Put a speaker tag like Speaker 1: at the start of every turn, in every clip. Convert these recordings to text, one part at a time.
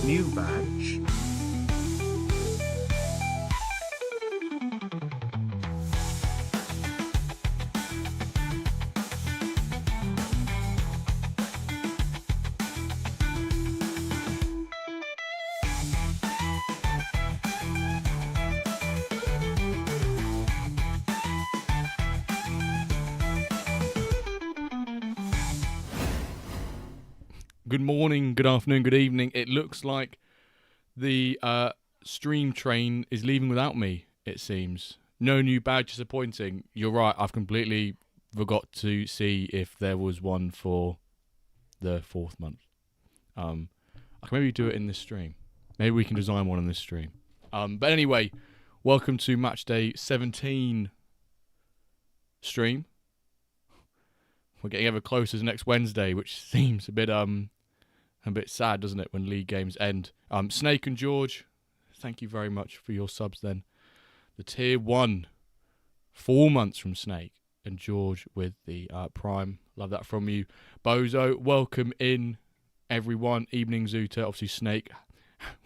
Speaker 1: New badge.
Speaker 2: Good morning, good afternoon, good evening. It looks like the stream train is leaving without me, it seems. No new badge, disappointing. You're right, I've completely forgot to see if there was one for the 4th month. I can maybe do it in this stream. Maybe we can design one in this stream. But anyway, welcome to Matchday 17 stream. We're getting ever closer to next Wednesday, which seems a bit sad, doesn't it, when league games end? Snake and George, thank you very much for your subs then. The tier 1, 4 months from Snake, and George with the Prime. Love that from you. Bozo, welcome in, everyone. Evening Zoota, obviously Snake.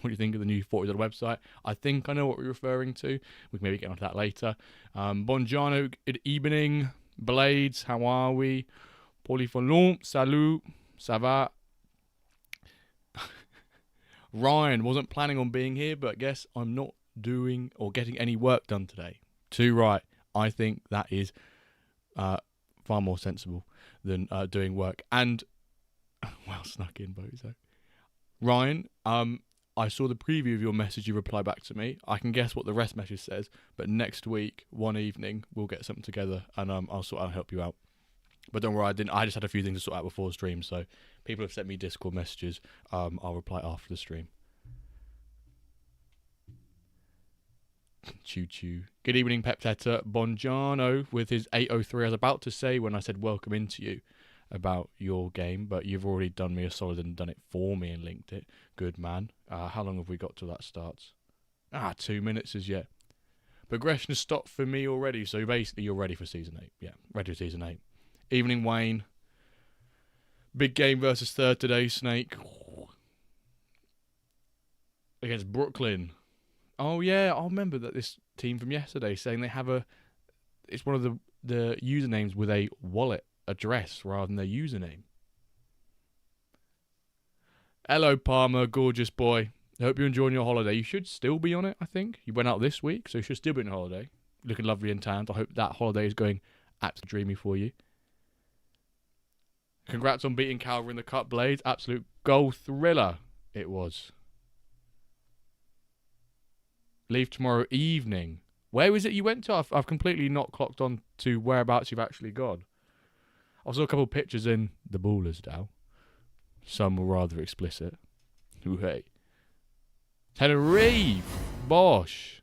Speaker 2: What do you think of the new $40 website? I think I know what we're referring to. We can maybe get onto that later. Bonjano, good evening. Blades, how are we? Polyphonum, salut, ça va? Ryan, wasn't planning on being here, but guess I'm not doing or getting any work done today. Too right. I think that is far more sensible than doing work. And, well snuck in, Bozo. Ryan, I saw the preview of your message. You replied back to me. I can guess what the rest message says, but next week, one evening, we'll get something together and I'll sort out and help you out. But don't worry, I just had a few things to sort out before the stream, so people have sent me Discord messages. I'll reply after the stream. Choo choo. Good evening, Pepteta. Bonjano with his 803. I was about to say when I said welcome into you about your game, but you've already done me a solid and done it for me and linked it. Good man. How long have we got till that starts? 2 minutes as yet. Progression has stopped for me already, so basically you're ready for Season 8. Yeah, ready for Season 8. Evening, Wayne. Big game versus third today, Snake. Against Brooklyn. Oh, yeah, I remember that this team from yesterday saying they have it's one of the usernames with a wallet address rather than their username. Hello, Palmer, gorgeous boy. I hope you're enjoying your holiday. You should still be on it, I think. You went out this week, so you should still be on holiday. Looking lovely and tanned. I hope that holiday is going absolutely dreamy for you. Congrats on beating Calgary in the Cup, Blades. Absolute goal thriller it was. Leave tomorrow evening. Where is it you went to? I've completely not clocked on to whereabouts you've actually gone. I saw a couple of pictures in the Ballers now. Some were rather explicit. Ooh, hey. Tenerife! Bosh!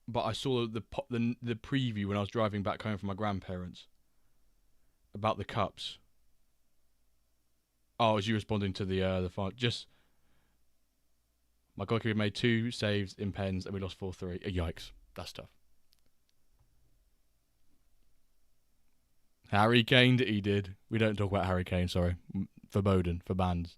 Speaker 2: but I saw the preview when I was driving back home from my grandparents about the cups. Oh, was you responding to the fight? Just my goalkeeper made 2 saves in pens and we lost 4-3. Yikes, that's tough. Harry Kane, he did. We don't talk about Harry Kane. Sorry, verboten for bans.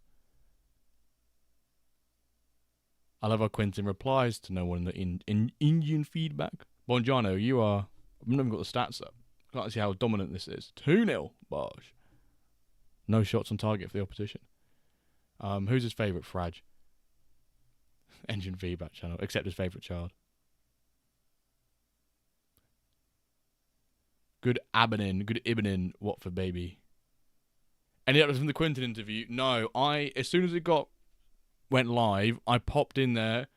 Speaker 2: I love how Quentin replies to no one in Indian feedback. Bongiano, you are. I've not even got the stats up. Can't see how dominant this is. 2-0, Bosh. No shots on target for the opposition. Who's his favourite? Fraj. Engine feedback channel. Except his favourite child. Good Abanin. Good Ibanin. Watford, baby. Any updates from the Quentin interview? No. As soon as it went live, I popped in there,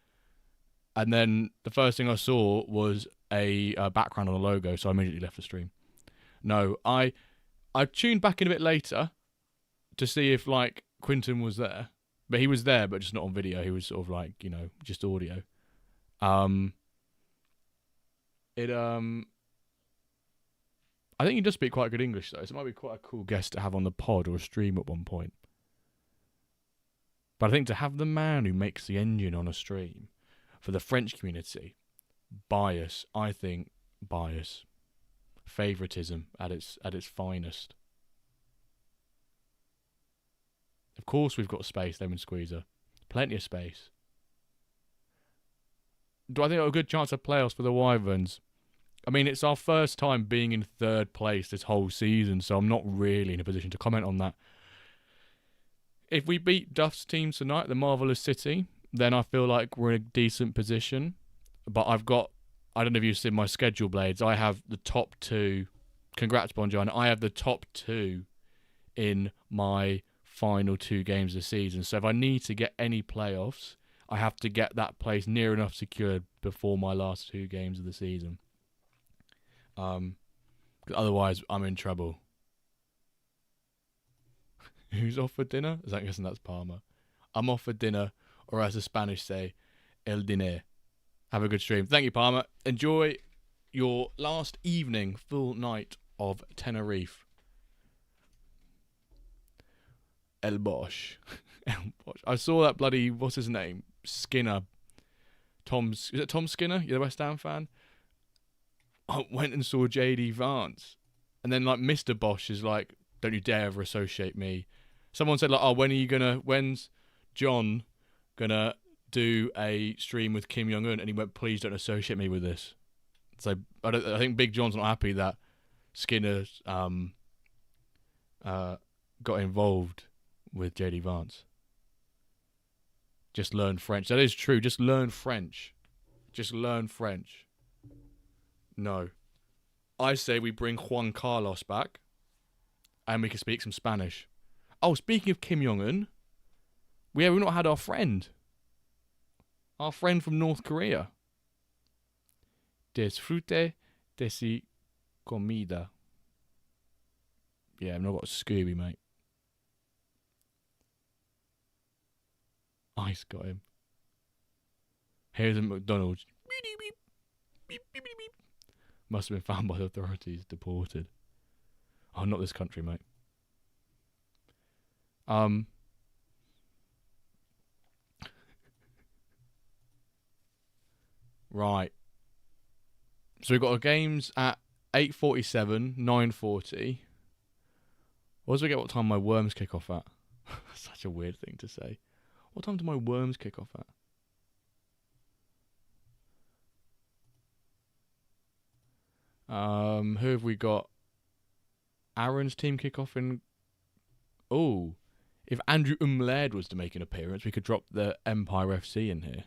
Speaker 2: and then the first thing I saw was a background on the logo, so I immediately left the stream. No, I tuned back in a bit later to see if like Quentin was there, but he was there, but just not on video. He was sort of like, you know, just audio. I think he does speak quite good English though, so it might be quite a cool guest to have on the pod or a stream at one point. But I think to have the man who makes the engine on a stream for the French community, bias, I think bias, favoritism at its finest. Of course we've got space, Lemon Squeezer. Plenty of space. Do I think I've a good chance of playoffs for the Wyverns? I mean, it's our first time being in 3rd place this whole season, so I'm not really in a position to comment on that. If we beat Duff's team tonight, the Marvellous City, then I feel like we're in a decent position. But I don't know if you've seen my schedule, Blades. I have the top 2. Congrats, Bonjour. I have the top 2 in my final 2 games of the season. So if I need to get any playoffs, I have to get that place near enough secured before my last 2 games of the season. Otherwise, I'm in trouble. Who's off for dinner? I'm guessing that's Palmer. I'm off for dinner, or as the Spanish say, el diner. Have a good stream. Thank you, Palmer. Enjoy your last evening, full night of Tenerife. El Bosch. El Bosch. I saw that bloody, what's his name? Skinner. Is it Tom Skinner? You're the West Ham fan? I went and saw JD Vance. And then, like, Mr. Bosch is like, don't you dare ever associate me. Someone said, like, oh, when's John gonna do a stream with Kim Jong-un? And he went, please don't associate me with this. So I think Big John's not happy that Skinner's got involved with JD Vance. Just learn French. That is true. Just learn French. Just learn French. No. I say we bring Juan Carlos back and we can speak some Spanish. Oh, speaking of Kim Jong-un, we've not had our friend. Our friend from North Korea. Disfrute de si comida. Yeah, I've not got Scooby, mate. Ice got him. Here's a McDonald's. Must have been found by the authorities, deported. Oh, not this country, mate. Right. So we've got our games at 8:47, 9:40. What do I get? What time my worms kick off at? Such a weird thing to say. What time do my worms kick off at? Who have we got? Aaron's team kick off in. Oh, if Andrew Umlaird was to make an appearance, we could drop the Empire FC in here.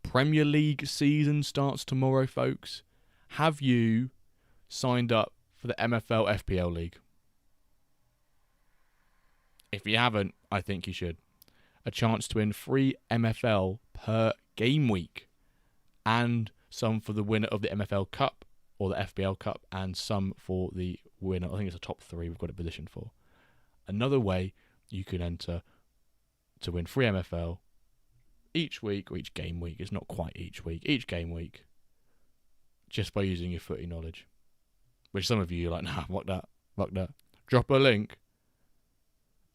Speaker 2: Premier League season starts tomorrow, folks. Have you signed up for the MFL FPL League? If you haven't, I think you should. A chance to win free MFL per game week. And some for the winner of the MFL Cup or the FPL Cup. And some for the winner. I think it's a top 3 we've got a position for. Another way you can enter to win free MFL each week, or each game week. It's not quite each week. Each game week. just by using your footy knowledge. Which some of you are like, nah, fuck that. Fuck that. Drop a link.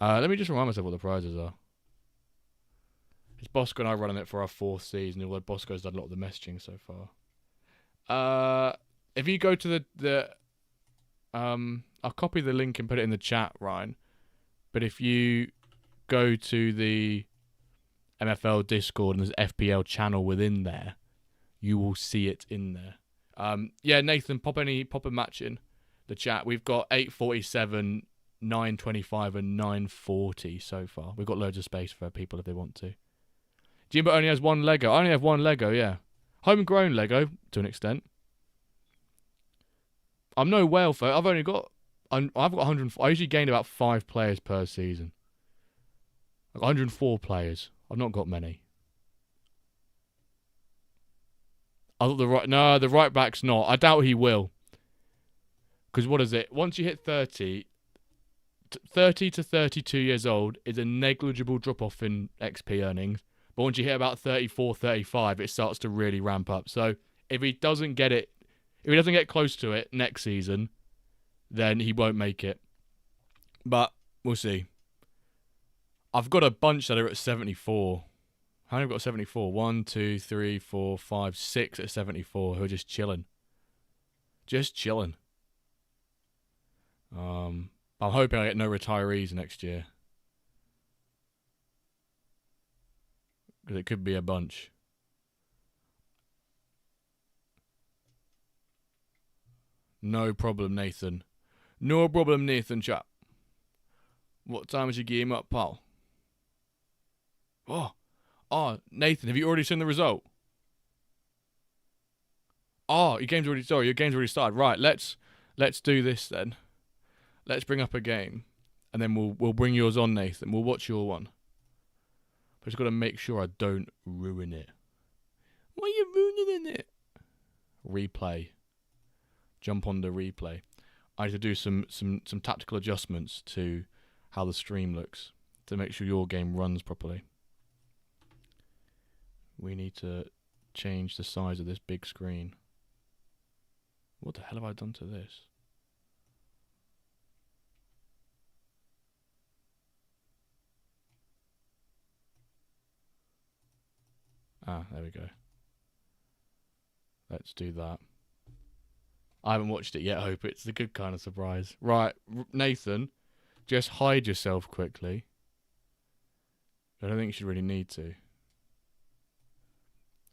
Speaker 2: Let me just remind myself what the prizes are. It's Bosco and I running it for our 4th season, although Bosco's done a lot of the messaging so far. If you go to the I'll copy the link and put it in the chat, Ryan. But if you go to the MFL Discord and there's FPL channel within there, you will see it in there. Yeah, Nathan, pop a match in the chat. We've got 847, 925, and 940 so far. We've got loads of space for people if they want to. Jimbo only has 1 Lego. I only have 1 Lego, yeah. Homegrown Lego, to an extent. I'm no whale folk. I've got 100. I usually gain about 5 players per season. I've got 104 players. I've not got many. I thought the right back's not. I doubt he will. Because what is it? Once you hit 30 to 32 years old is a negligible drop off in XP earnings. But once you hit about 34, 35, it starts to really ramp up. So if he doesn't get close to it next season, then he won't make it. But we'll see. I've got a bunch that are at 74. How many have got 74? 1, 2, 3, 4, 5, 6 at 74 who are just chilling. Just chilling. I'm hoping I get no retirees next year. Because it could be a bunch. No problem, Nathan. No problem, Nathan, chap. What time is your game up, pal? Oh, Nathan, have you already seen the result? Oh, your game's already started. Right, let's do this then. Let's bring up a game, and then we'll bring yours on, Nathan. We'll watch your one. But just got to make sure I don't ruin it. Why are you ruining it? Replay. Jump on the replay. I need to do some tactical adjustments to how the stream looks to make sure your game runs properly. We need to change the size of this big screen. What the hell have I done to this? Ah, there we go. Let's do that. I haven't watched it yet, I hope it's the good kind of surprise. Right, Nathan, just hide yourself quickly. I don't think you should really need to.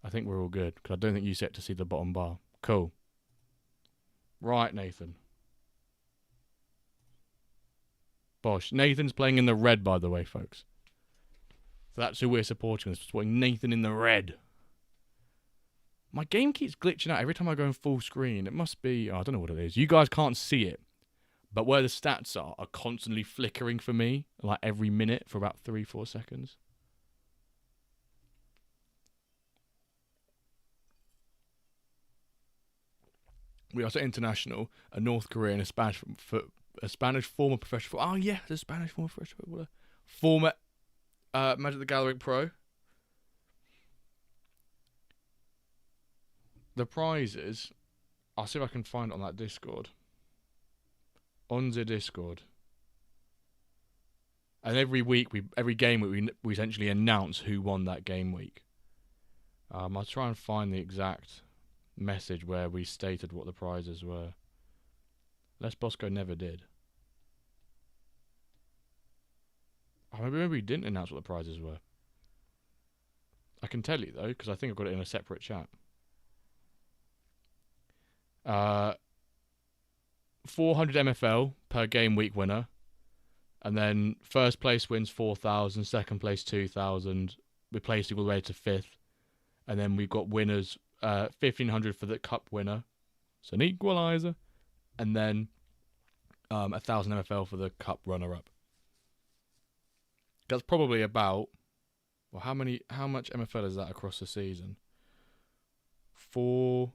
Speaker 2: I think we're all good, because I don't think you set to see the bottom bar. Cool. Right, Nathan. Bosh. Nathan's playing in the red, by the way, folks. So that's who we're supporting. We're supporting Nathan in the red. My game keeps glitching out every time I go in full screen. It must be... Oh, I don't know what it is. You guys can't see it. But where the stats are constantly flickering for me, like every minute for about 3-4 seconds. We are so international. A North Korean, a Spanish former professional... Oh, yeah, a Spanish former professional footballer. Former Magic the Gathering Pro. The prizes, I'll see if I can find it on that Discord. On the Discord. And every game week, we essentially announce who won that game week. I'll try and find the exact message where we stated what the prizes were. Les Bosco never did. Oh, maybe we didn't announce what the prizes were. I can tell you though, because I think I've got it in a separate chat. 400 MFL per game week winner, and then first place wins 4,000, second place 2,000. We're placing all the way to 5th, and then we've got winners 1,500 for the cup winner, so an equaliser, and then 1,000 MFL for the cup runner-up. That's probably about, well, how much MFL is that across the season? 4,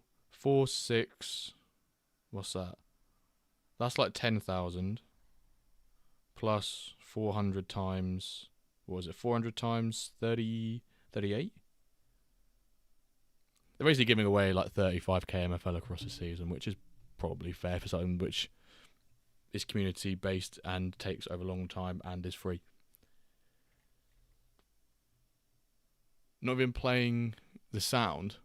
Speaker 2: 6, what's that? That's like 10,000 plus 400 times, what was it? 400 times 30, 38? They're basically giving away like 35k MFL across the season, which is probably fair for something which is community based and takes over a long time and is free. Not even playing the sound.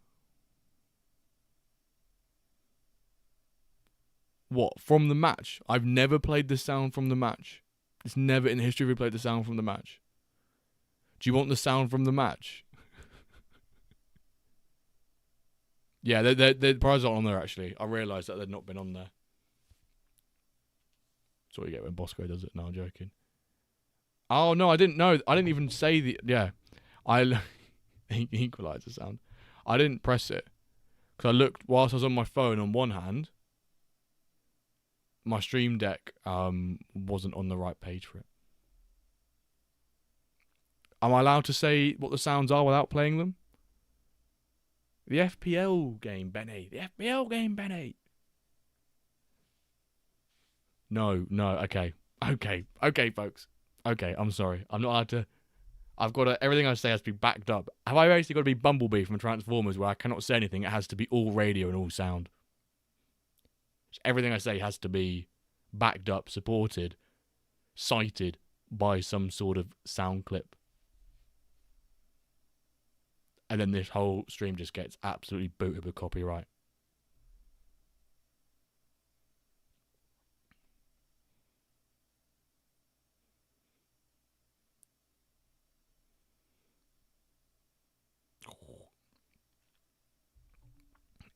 Speaker 2: What? From the match? I've never played the sound from the match. It's never in history we played the sound from the match. Do you want the sound from the match? Yeah, the prizes aren't on there actually. I realised that they'd not been on there. That's what you get when Bosco does it. No, I'm joking. Oh no, I didn't know. I didn't even say the I equalizer sound. I didn't press it because I looked whilst I was on my phone. On one hand, my stream deck wasn't on the right page for it. Am I allowed to say what the sounds are without playing them? The FPL game, Benny. The FPL game, Benny. No. Okay, folks. Okay, I'm sorry. I'm not allowed to. I've got to. Everything I say has to be backed up. Have I basically got to be Bumblebee from Transformers, where I cannot say anything? It has to be all radio and all sound. Everything I say has to be backed up, supported, cited by some sort of sound clip. And then this whole stream just gets absolutely booted with copyright.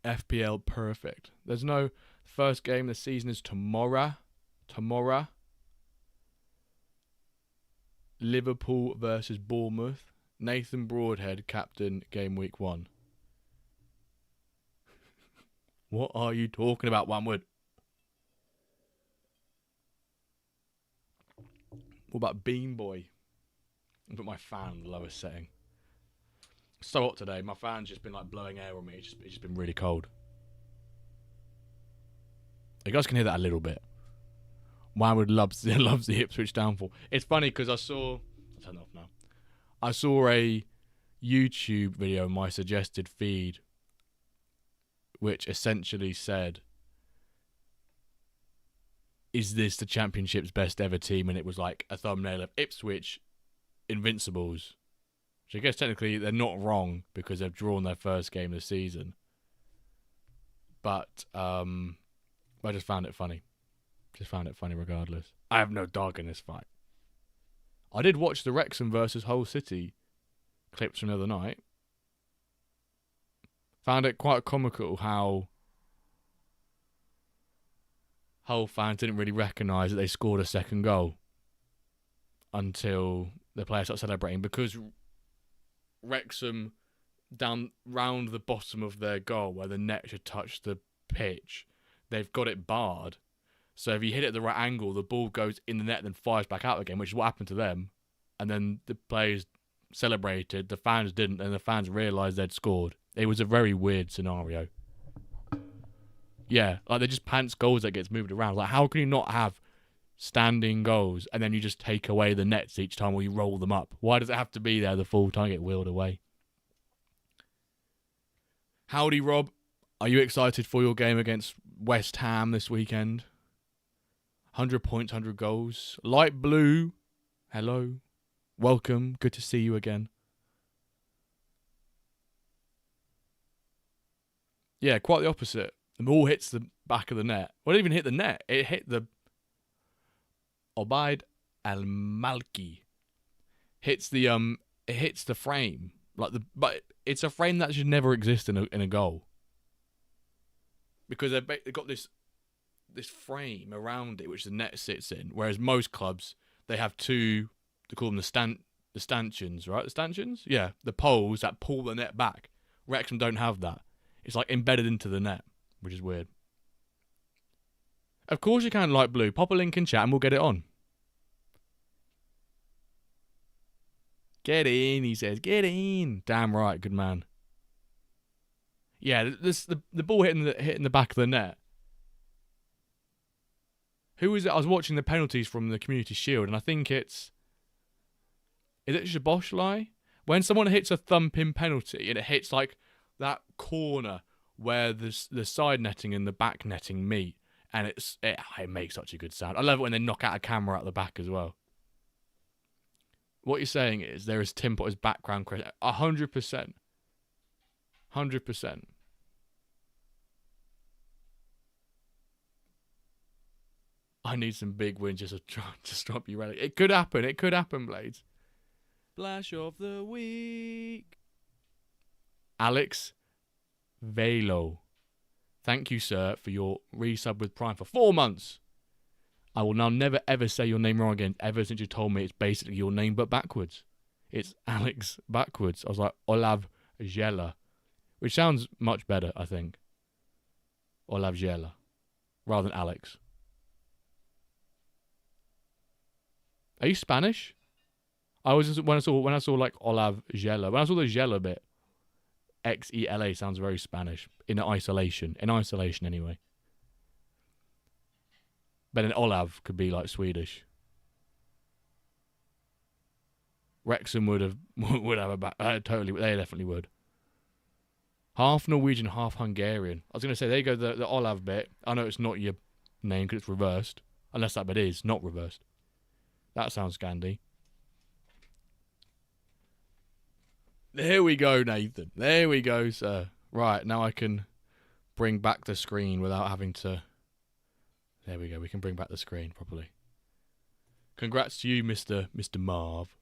Speaker 2: FPL perfect. There's no first game of the season is tomorrow. Liverpool versus Bournemouth. Nathan Broadhead, captain, game week 1. What are you talking about, one word? What about Bean Boy? I'll put my fan on the lowest setting. So hot today. My fan's just been like blowing air on me. It's just been really cold. You guys can hear that a little bit. Wildwood loves the Ipswich downfall. It's funny because I'll turn it off now. I saw a YouTube video in my suggested feed which essentially said, is this the Championship's best ever team? And it was like a thumbnail of Ipswich Invincibles. Which I guess technically they're not wrong because they've drawn their first game of the season. But I just found it funny. Just found it funny regardless. I have no dog in this fight. I did watch the Wrexham versus Hull City clips from the other night. Found it quite comical how Hull fans didn't really recognise that they scored a second goal until the players started celebrating, because Wrexham, down round the bottom of their goal where the net should touch the pitch, they've got it barred. So if you hit it at the right angle, the ball goes in the net and then fires back out again, which is what happened to them. And then the players celebrated, the fans didn't, and the fans realised they'd scored. It was a very weird scenario. Yeah, like they're just pants goals that gets moved around. Like, how can you not have standing goals and then you just take away the nets each time or you roll them up? Why does it have to be there the full time, get wheeled away? Howdy, Rob. Are you excited for your game against West Ham this weekend? 100 points, 100 goals. Light Blue, hello. Welcome. Good to see you again. Yeah, quite the opposite. The ball hits the back of the net. Well, it didn't even hit the net. It hit the Obaid Al-Malki. Hits the it hits the frame. But it's a frame that should never exist in a goal. Because they've got this frame around it which the net sits in, whereas most clubs, they have two, they call them the stanchions, right? The stanchions? Yeah, the poles that pull the net back. Wrexham don't have that. It's like embedded into the net, which is weird. Of course you can, Light Blue. Pop a link in chat and we'll get it on. Get in, he says. Get in. Damn right, good man. Yeah, the ball hitting the back of the net. Who is it? I was watching the penalties from the Community Shield, and I think is it Szoboszlai? When someone hits a thump-in penalty and it hits like that corner where the side netting and the back netting meet, and it makes such a good sound. I love it when they knock out a camera out the back as well. What you're saying is there is Tim Potter's background credit. 100%. 100%. I need some big wins just to stop you rally. It could happen. It could happen, Blades. Flash of the week. Alex Velo. Thank you, sir, for your resub with Prime for 4 months. I will now never ever say your name wrong again, ever since you told me it's basically your name but backwards. It's Alex backwards. I was like, Olav Jela, which sounds much better, I think. Olav Jela, rather than Alex. Are you Spanish? I was just, when I saw like Olav Jela, when I saw the Jela bit, Xela sounds very Spanish in isolation. In isolation, anyway. But then Olav could be like Swedish. Wrexham would have a back. Totally, they definitely would. Half Norwegian, half Hungarian. I was going to say, there you go, the Olav bit. I know it's not your name because it's reversed. Unless that bit is not reversed. That sounds Scandi. There we go, Nathan. There we go, sir. Right, now I can bring back the screen without having to... There we go, we can bring back the screen properly. Congrats to you, Mr. Marv.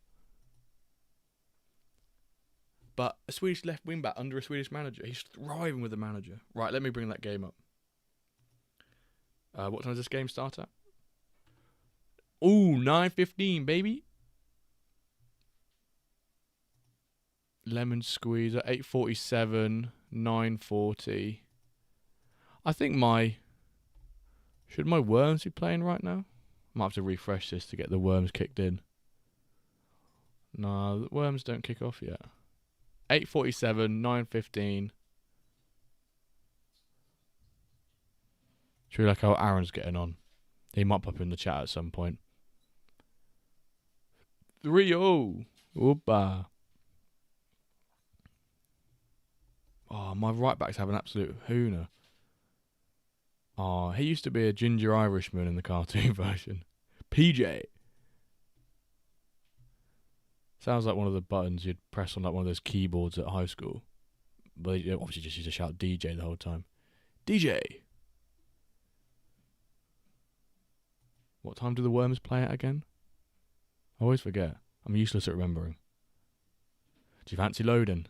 Speaker 2: But a Swedish left wing back under a Swedish manager. He's thriving with the manager. Right, let me bring that game up. What time does this game start at? Ooh, 9:15, baby. Lemon squeeze at 8:47, 9:40. I think should my worms be playing right now? Might have to refresh this to get the worms kicked in. No, the worms don't kick off yet. 8:47, 9:15. Should we like how Aaron's getting on? He might pop in the chat at some point. 3-0. Opa. Oh, my right back's having an absolute hooner. Oh, he used to be a ginger Irishman in the cartoon version. PJ. Sounds like one of the buttons you'd press on like one of those keyboards at high school. But you obviously just used to shout DJ the whole time. DJ. What time do the worms play at again? I always forget. I'm useless at remembering. Do you fancy loading?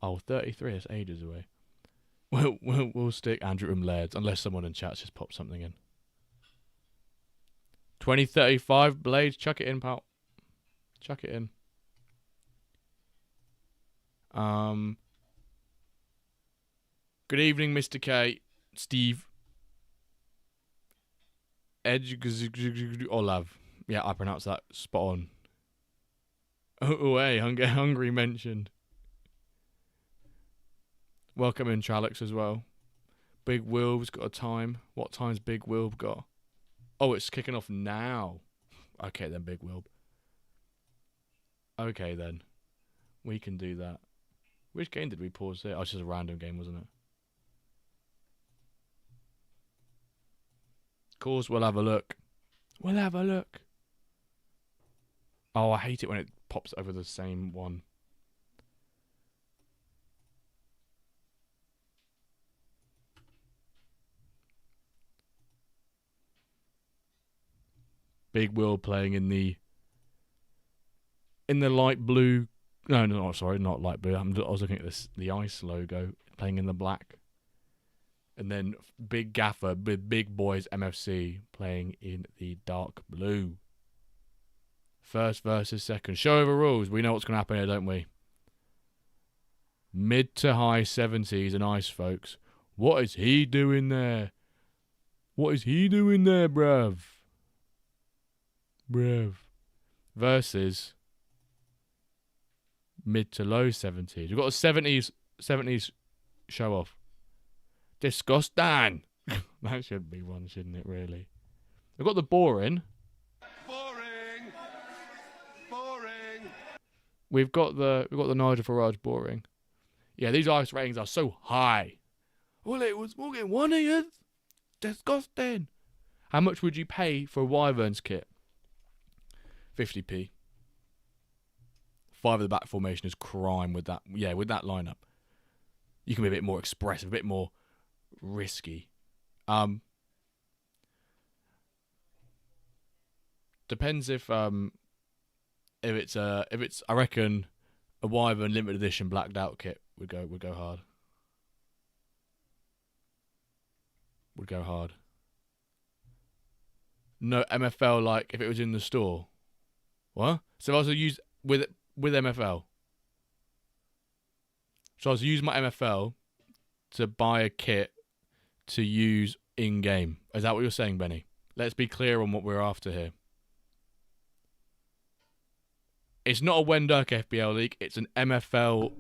Speaker 2: Oh, 33, that's ages away. We'll stick Andrew Lairds, unless someone in chat just pops something in. 2035, Blades, chuck it in, pal. Chuck it in. Good evening, Mr. K. Steve. Olav. Yeah, I pronounced that spot on. Oh, hey, Hungry mentioned. Welcome in, Tralex, as well. Big Wilb's got a time. What time's Big Wilb got? Oh, it's kicking off now. Okay, then, Big Wilb. Okay, then. We can do that. Which game did we pause here? Oh, it's just a random game, wasn't it? Of course, we'll have a look. We'll have a look. Oh, I hate it when it pops over the same one. Big Will playing in the light blue. No, sorry, not light blue. I was looking at the ice logo, playing in the black. And then Big Gaffer with Big Boys MFC playing in the dark blue. First versus second. Show over rules. We know what's going to happen here, don't we? Mid to high 70s and ice, folks. What is he doing there? What is he doing there, bruv? Versus mid to low 70s. We've got a 70s show off. Disgusting. That should be one, shouldn't it, really? We've got the boring. Boring. We've got the Nigel Farage boring. Yeah, these ice ratings are so high. Well, it was fucking 1 year. Disgusting. How much would you pay for a Wyverns kit? 50p. 5 of the back formation is crime with that. Yeah, with that lineup. You can be a bit more expressive, a bit more risky. Depends if it's I reckon a Wyvern limited edition blacked out kit would go hard. Would go hard. No MFL, like if it was in the store. What? So if I was to use with MFL. So I was to use my MFL to buy a kit to use in game. Is that what you're saying, Benny? Let's be clear on what we're after here. It's not a WenDirk FPL league. It's an MFL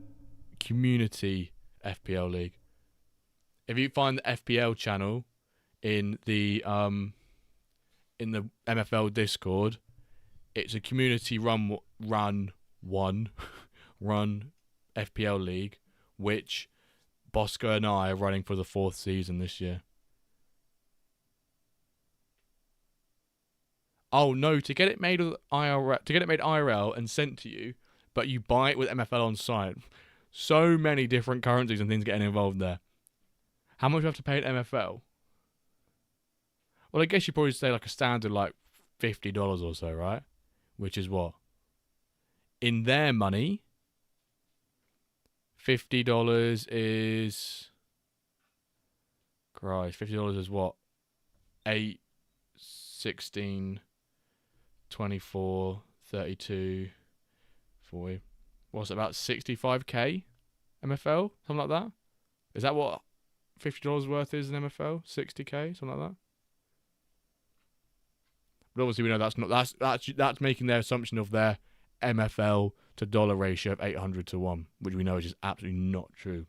Speaker 2: community FPL league. If you find the FPL channel in the MFL Discord, it's a community run FPL league, which Bosco and I are running for the 4th season this year. Oh no! To get it made IRL and sent to you, but you buy it with MFL on site. So many different currencies and things getting involved there. How much do you have to pay at MFL? Well, I guess you probably say like a standard like $50 or so, right? Which is what? In their money, $50 is... Christ, $50 is what? 8, 16, 24, 32, 40. What's it, about 65k MFL? Something like that? Is that what $50 worth is in MFL? 60k? Something like that? But obviously we know that's making their assumption of their MFL to dollar ratio of 800-1, which we know is just absolutely not true.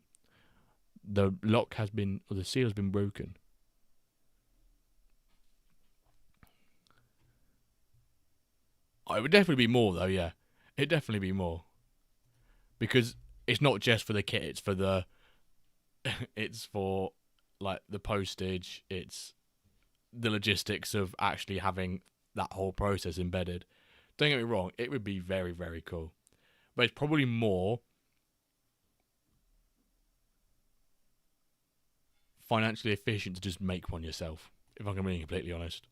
Speaker 2: The lock has been, or the seal has been broken. Oh, it would definitely be more though, yeah. It'd definitely be more. Because it's not just for the kit, it's for it's for like the postage, it's the logistics of actually having that whole process embedded. Don't get me wrong, it would be very, very cool. But it's probably more financially efficient to just make one yourself, if I'm being completely honest.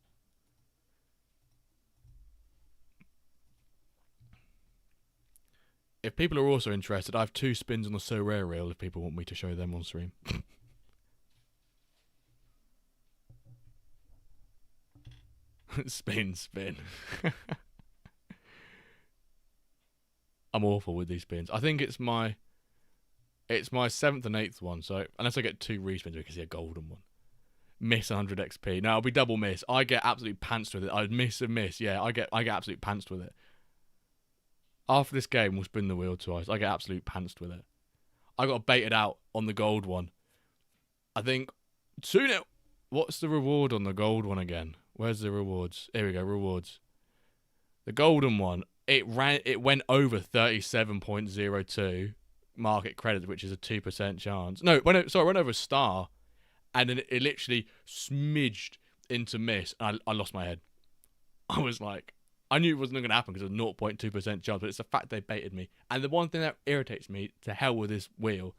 Speaker 2: If people are also interested, I have 2 spins on the So Rare reel if people want me to show them on stream. Spin. I'm awful with these spins. I think it's my 7th and 8th one, so unless I get 2 respins, we can see a golden one. Miss 100 XP. No, it'll be double miss. I get absolute pantsed with it. I'd miss and miss. Yeah, I get absolute pantsed with it. After this game, we'll spin the wheel twice. I get absolute pantsed with it. I got baited out on the gold one. I think 2-0. What's the reward on the gold one again? Where's the rewards? Here we go, rewards. The golden one, it went over 37.02 market credits, which is a 2% chance. No, it went over a star, and then it literally smidged into miss. And I lost my head. I was like, I knew it wasn't going to happen because it was a 0.2% chance, but it's the fact they baited me. And the one thing that irritates me, to hell with this wheel,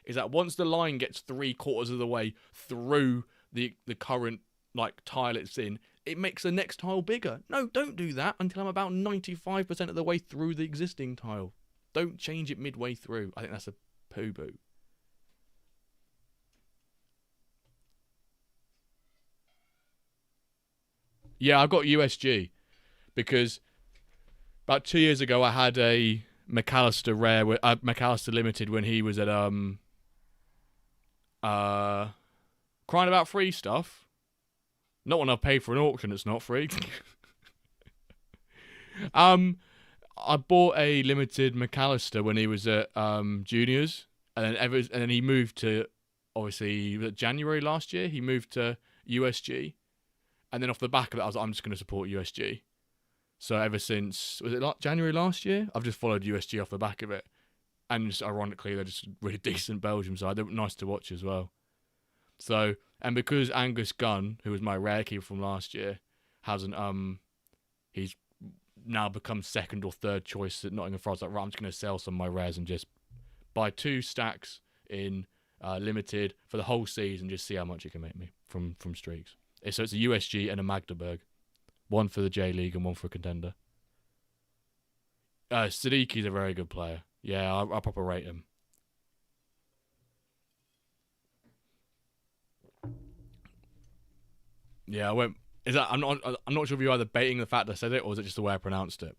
Speaker 2: is that once the line gets 3/4 of the way through the current like tile it's in, it makes the next tile bigger. No, don't do that until I'm about 95% of the way through the existing tile. Don't change it midway through. I think that's a poo-boo. Yeah, I've got USG because about 2 years ago I had a McAllister rare, McAllister limited when he was at crying about free stuff. Not when I paid for an auction, it's not free. I bought a limited McAllister when he was at juniors, and then he moved to, obviously January last year. He moved to USG, and then off the back of it, I was like, I'm just going to support USG. So ever since, was it like January last year? I've just followed USG off the back of it. And just ironically, they're just a really decent Belgium side. They're nice to watch as well. So, and because Angus Gunn, who was my rare keeper from last year, hasn't he's now become second or third choice at Nottingham Forest. Like, right, I'm just going to sell some of my rares and just buy 2 stacks in limited for the whole season, just see how much it can make me from streaks. So it's a USG and a Magdeburg, one for the J League and one for a contender. Sadiki's a very good player. Yeah, I'll proper rate him. Yeah, I went. Is that I'm not sure if you're either baiting the fact I said it or is it just the way I pronounced it.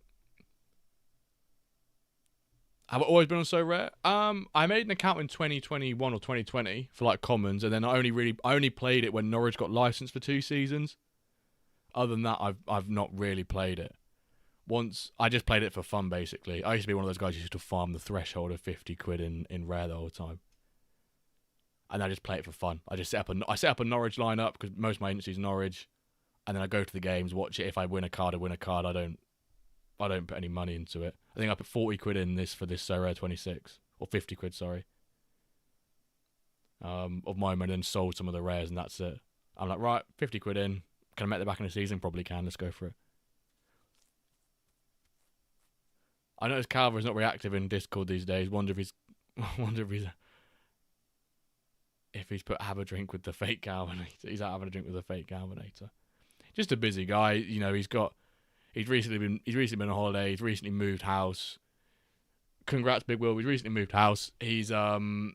Speaker 2: Have I always been on So Rare? I made an account in 2021 or 2020 for like commons, and then I only played it when Norwich got licensed for 2 seasons. Other than that, I've not really played it. Once I just played it for fun, basically. I used to be one of those guys who used to farm the threshold of 50 quid in rare the whole time, and I just play it for fun. I set up a Norwich lineup because most of my agency's Norwich, and then I go to the games, watch it. If I win a card, I win a card. I don't put any money into it. I think I put 40 quid in this for this So Rare 26 or 50 quid, sorry, of my money, and sold some of the rares, and that's it. I'm like, right, 50 quid in. Can I make that back in the season? Probably can. Let's go for it. I noticed Calver's not very active in Discord these days. Wonder if he's put have a drink with the fake Calvinator. He's out having a drink with the fake Calvinator. Just a busy guy, you know. He's recently been on holiday. He's recently moved house. Congrats, Big Will. He's recently moved house. We'll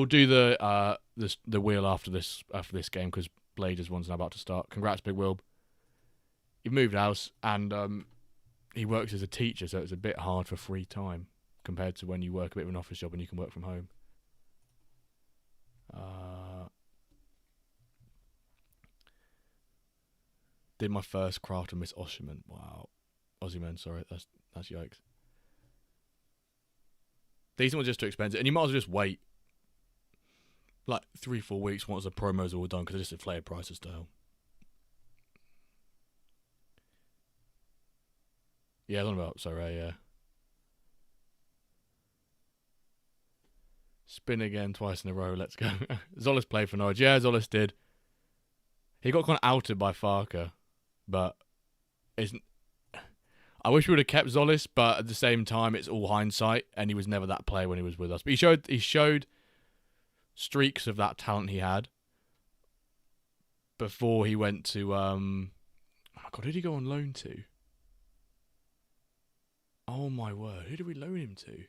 Speaker 2: do the wheel after this game because Blazers one's now about to start. Congrats, Big Will. He moved house and he works as a teacher, so it's a bit hard for free time compared to when you work a bit of an office job and you can work from home. Did my first craft with Miss Osherman. Wow. Ozyman, sorry. That's yikes. Decent one's just too expensive. And you might as well just wait like 3-4 weeks once the promos are all done because they're just inflated prices to hell. Yeah, I don't know about sorry, yeah. Spin again twice in a row, let's go. Zolis played for Norwich. Yeah, Zolis did. He got kind of outed by Farker. But I wish we would have kept Zolis, but at the same time, it's all hindsight, and he was never that player when he was with us. But he showed streaks of that talent he had before he went to oh my god, who did he go on loan to? Oh my word, who did we loan him to?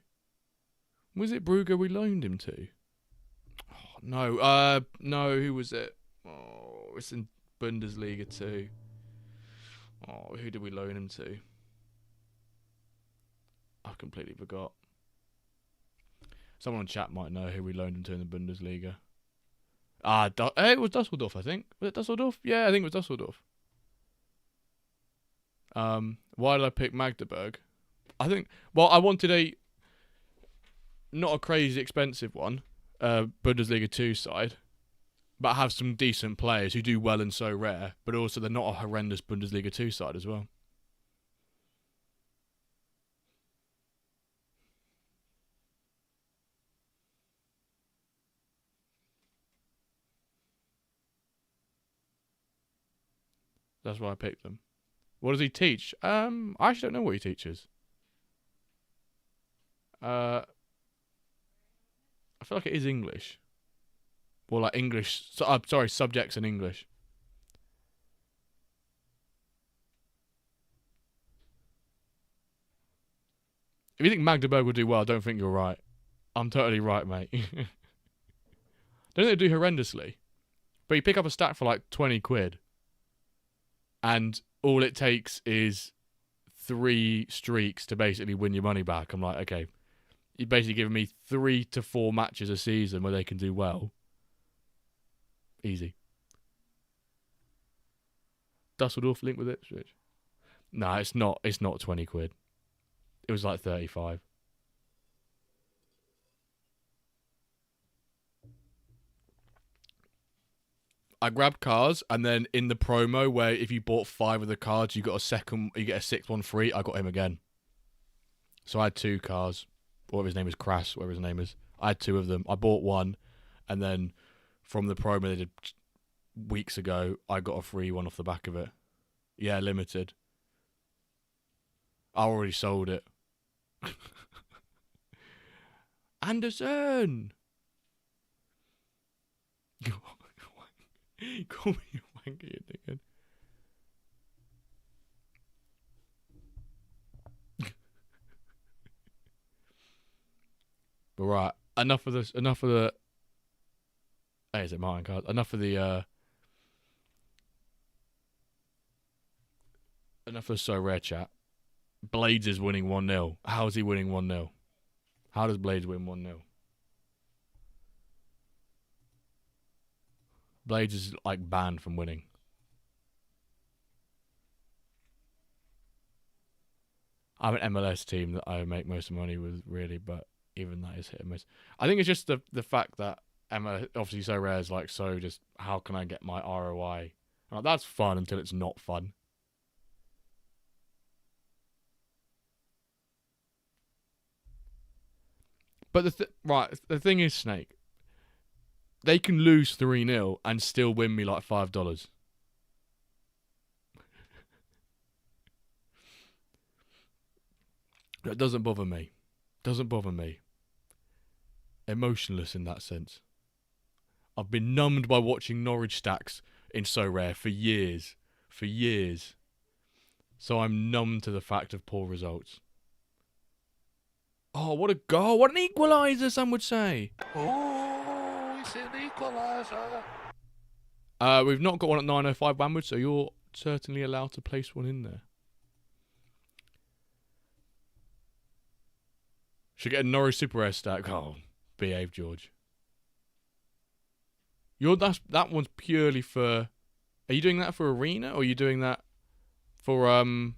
Speaker 2: Was it Brugger we loaned him to? Oh, no, who was it? Oh, it's in Bundesliga too. Oh, who did we loan him to? I completely forgot. Someone in chat might know who we loaned him to in the Bundesliga. It was Dusseldorf, I think. Was it Dusseldorf? Yeah, I think it was Dusseldorf. Why did I pick Magdeburg? I wanted not a crazy expensive one, Bundesliga 2 side, but have some decent players who do well and So Rare, but also they're not a horrendous Bundesliga 2 side as well. That's why I picked them. What does he teach? I actually don't know what he teaches. I feel like it is English. Well, like English. Subjects in English. If you think Magdeburg will do well, I don't think you're right. I'm totally right, mate. Don't think they do horrendously. But you pick up a stack for like 20 quid. And all it takes is 3 streaks to basically win your money back. I'm like, okay. You're basically giving me 3 to 4 matches a season where they can do well. Easy. Dusseldorf linked with Ipswich. No, it's not 20 quid. It was like 35. I grabbed cards, and then in the promo where if you bought 5 of the cards, you get a 6th one free. I got him again. So I had 2 cars. Whatever his name is, Crass, whatever his name is. I had 2 of them. I bought one, and then from the promo they did weeks ago, I got a free one off the back of it. Yeah, limited. I already sold it. Anderson! Call me a wanker, you dickhead. But right, enough of this. Enough of the. Hey, is it Martin card? Enough of the. Enough of so rare chat. Blades is winning 1-0. How is he winning 1-0? How does Blades win 1-0? Blades is like banned from winning. I have an MLS team that I make most of the money with, really, but even that is hit and miss. I think it's just the fact that MLS, obviously so rare, is like, so just how can I get my ROI? Like, that's fun until it's not fun. But the thing is, Snake, they can lose 3-0 and still win me like $5. That doesn't bother me. Doesn't bother me. Emotionless in that sense. I've been numbed by watching Norwich stacks in so rare for years. For years. So I'm numb to the fact of poor results. Oh, what a goal. What an equaliser, some would say.
Speaker 1: Oh, it's an equaliser.
Speaker 2: We've not got one at 9:05 Wanwood, so you're certainly allowed to place one in there. Should get a Norwich Super Rare stack. Oh, behave, George. That one's purely for. Are you doing that for Arena, or are you doing that for No,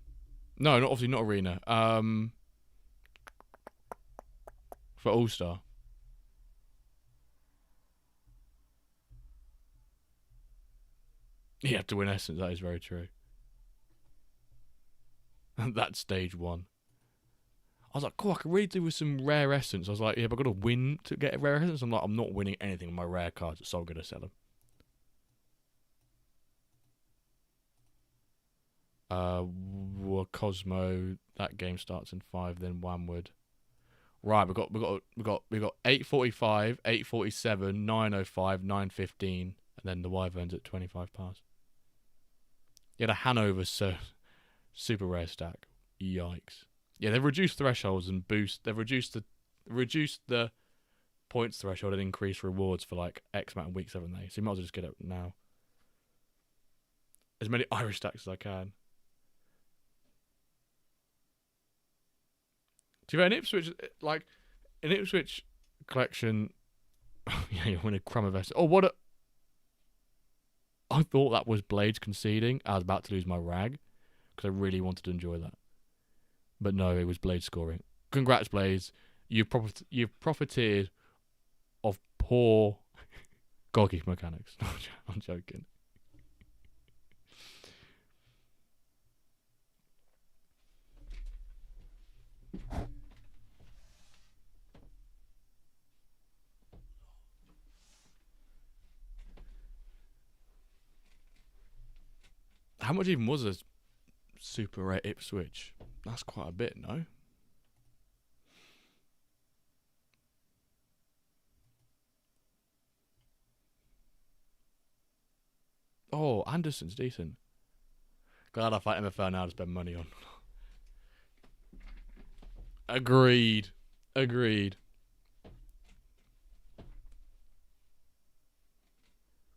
Speaker 2: obviously not Arena. For All Star. You have to win Essence. That is very true. That's stage 1. I was like, cool, I could really do with some rare Essence. I was like, yeah, but I've got to win to get a rare Essence. I'm like, I'm not winning anything with my rare cards, so I'm going to sell them. Cosmo, that game starts in 5, then Wanwood. Right, we got 8:45, 8:47, 9:05, 9:15, and then the Wyverns at 25 past. You had a Hanover super rare stack. Yikes. Yeah, they've reduced thresholds and they've reduced the points threshold and increased rewards for like X amount of weeks, haven't they? So you might as well just get it now. As many Irish stacks as I can. Do you have an Ipswich, like, an Ipswich collection? Yeah, you win a crumb of essence. Oh, what a. I thought that was Blades conceding. I was about to lose my rag because I really wanted to enjoy that. But no, it was Blades scoring. Congrats, Blades. You've profited of poor goalkeeper mechanics. I'm joking. How much even was a super rare Ipswich? That's quite a bit, no? Oh, Anderson's decent. Glad I fight MFL now to spend money on. Agreed.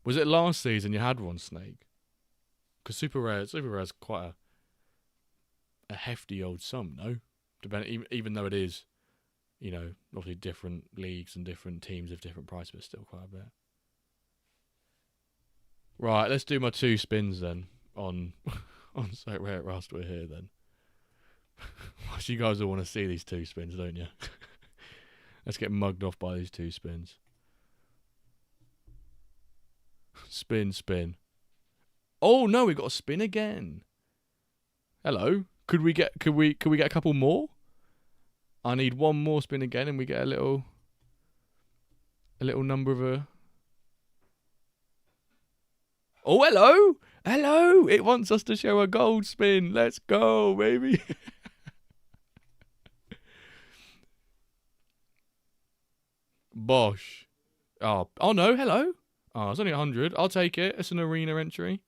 Speaker 2: Was it last season you had one, Snake? Because super rare is quite a hefty old sum, no? Even though it is, you know, obviously different leagues and different teams of different price, but still quite a bit. Right, let's do my 2 spins then on so rare whilst we're here then. You guys all want to see these 2 spins, don't you? Let's get mugged off by these 2 spins. Spin. Oh no, we got a spin again. Hello. Could we get a couple more? I need one more spin again, and we get a little number of a. Oh, hello, hello! It wants us to show a gold spin. Let's go, baby. Bosh. Oh no, hello. Oh, it's only 100. I'll take it. It's an arena entry.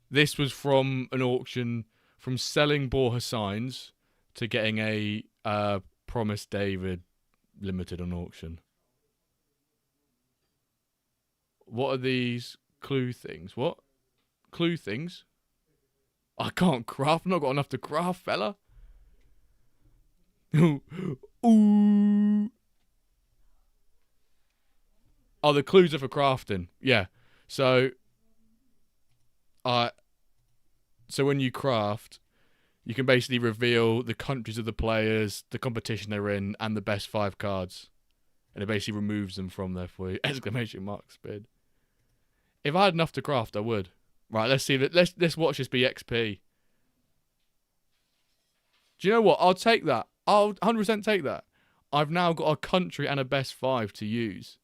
Speaker 2: This was from an auction, from selling Borja signs to getting a Promise David limited on auction. What are these clue things? What? Clue things? I can't craft. I've not got enough to craft, fella. Ooh. Oh, the clues are for crafting. Yeah. So when you craft, you can basically reveal the countries of the players, the competition they're in, and the best 5 cards. And it basically removes them from there for you. Exclamation mark spin. If I had enough to craft, I would. Right, let's see. Let's watch this be XP. Do you know what? I'll take that. I'll 100% take that. I've now got a country and a best 5 to use.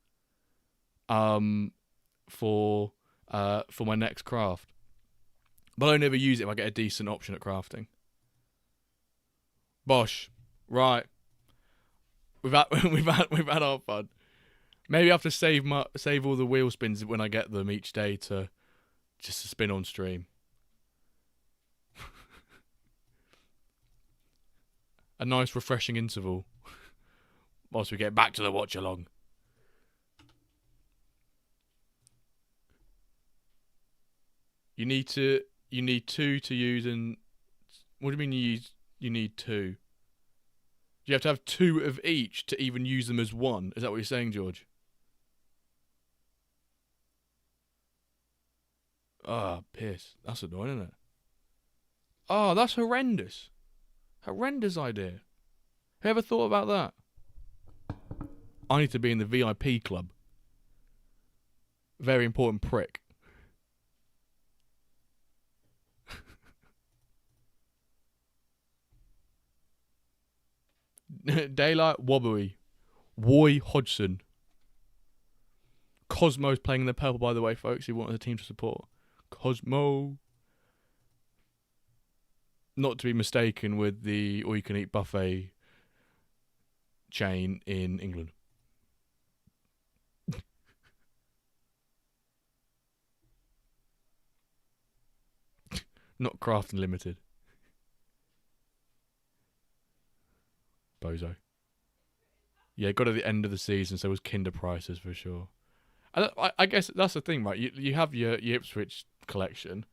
Speaker 2: For my next craft. But I'll never use it if I get a decent option at crafting. Bosh. Right. We've had our fun. Maybe I have to save all the wheel spins when I get them each day to just to spin on stream. A nice refreshing interval whilst we get back to the watch along. You need 2 to use, and what do you mean you need 2? You have to have 2 of each to even use them as 1. Is that what you're saying, George? Ah, piss. That's annoying, isn't it? Oh, that's horrendous. Horrendous idea. Who ever thought about that? I need to be in the VIP club. Very important prick. Daylight Wobbly. Roy Hodgson. Cosmo's playing in the purple, by the way, folks. He wanted the team to support. Cosmo. Not to be mistaken with the all-you-can-eat buffet chain in England. Not Craft Unlimited. Bozo. Yeah, got at the end of the season, so it was Kinder prices for sure. I guess that's the thing, right? You have your Ipswich collection.